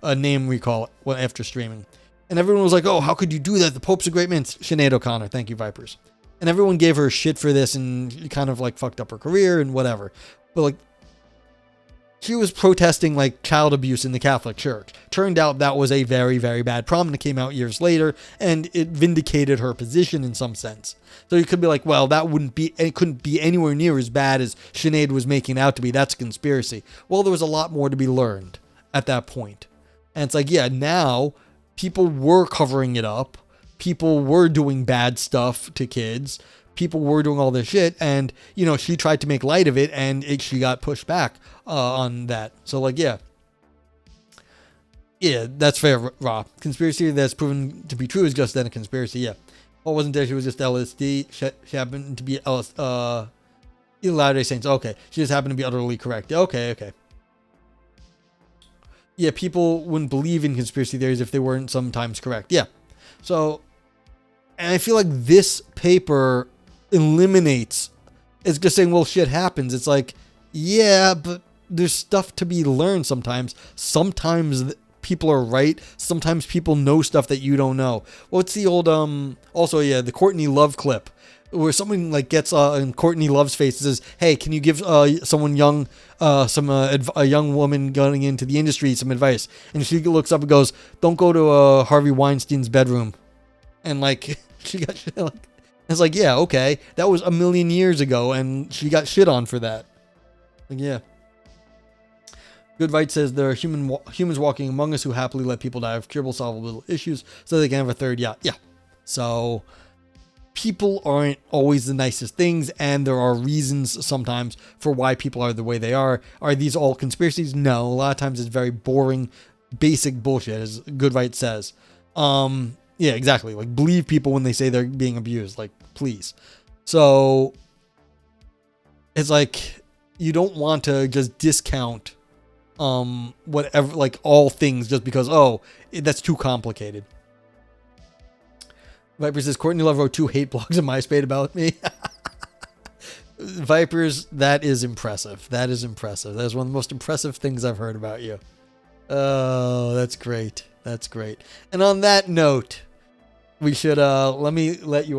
a name we call it after streaming. And everyone was like, oh, how could you do that? The Pope's a great man. Sinead O'Connor. Thank you, Vipers. And everyone gave her shit for this and kind of like fucked up her career and whatever. But like, she was protesting like child abuse in the Catholic Church. Turned out that was a very, very bad problem. It came out years later and it vindicated her position in some sense. So you could be like, well, it couldn't be anywhere near as bad as Sinead was making out to be. That's a conspiracy. Well, there was a lot more to be learned at that point. And it's like, yeah, now people were covering it up. People were doing bad stuff to kids. People were doing all this shit. And, she tried to make light of it and she got pushed back on that. So like, yeah. Yeah, that's fair, Rob. Conspiracy that's proven to be true is just then a conspiracy. Yeah. Well, wasn't there? She was just LSD. She happened to be Latter-day Saints. Okay. She just happened to be utterly correct. Okay. Yeah, people wouldn't believe in conspiracy theories if they weren't sometimes correct. Yeah. So, and I feel like this paper eliminates, it's just saying, well, shit happens. It's like, yeah, but there's stuff to be learned sometimes. Sometimes people are right. Sometimes people know stuff that you don't know. What's the old, also, yeah, the Courtney Love clip, where someone like gets in Courtney Love's face and says, hey, can you give someone young, a young woman going into the industry some advice? And she looks up and goes, don't go to Harvey Weinstein's bedroom. And like, she got shit like, it's like, yeah, okay, that was 1,000,000 years ago and she got shit on for that. Like, yeah. Good Right says there are humans walking among us who happily let people die of curable, solvable issues so they can have a third yacht. Yeah. So people aren't always the nicest things, and there are reasons sometimes for why people are the way they are. Are these all conspiracies? No. A lot of times it's very boring, basic bullshit, as Good Right says. Yeah, exactly. Like, believe people when they say they're being abused. Like, please. So it's like, you don't want to just discount whatever, like, all things just because, that's too complicated. Viper says, Courtney Love wrote 2 hate blogs on MySpace about me. Vipers, that is impressive. That is impressive. That is one of the most impressive things I've heard about you. Oh, that's great. That's great. And on that note, we should, let you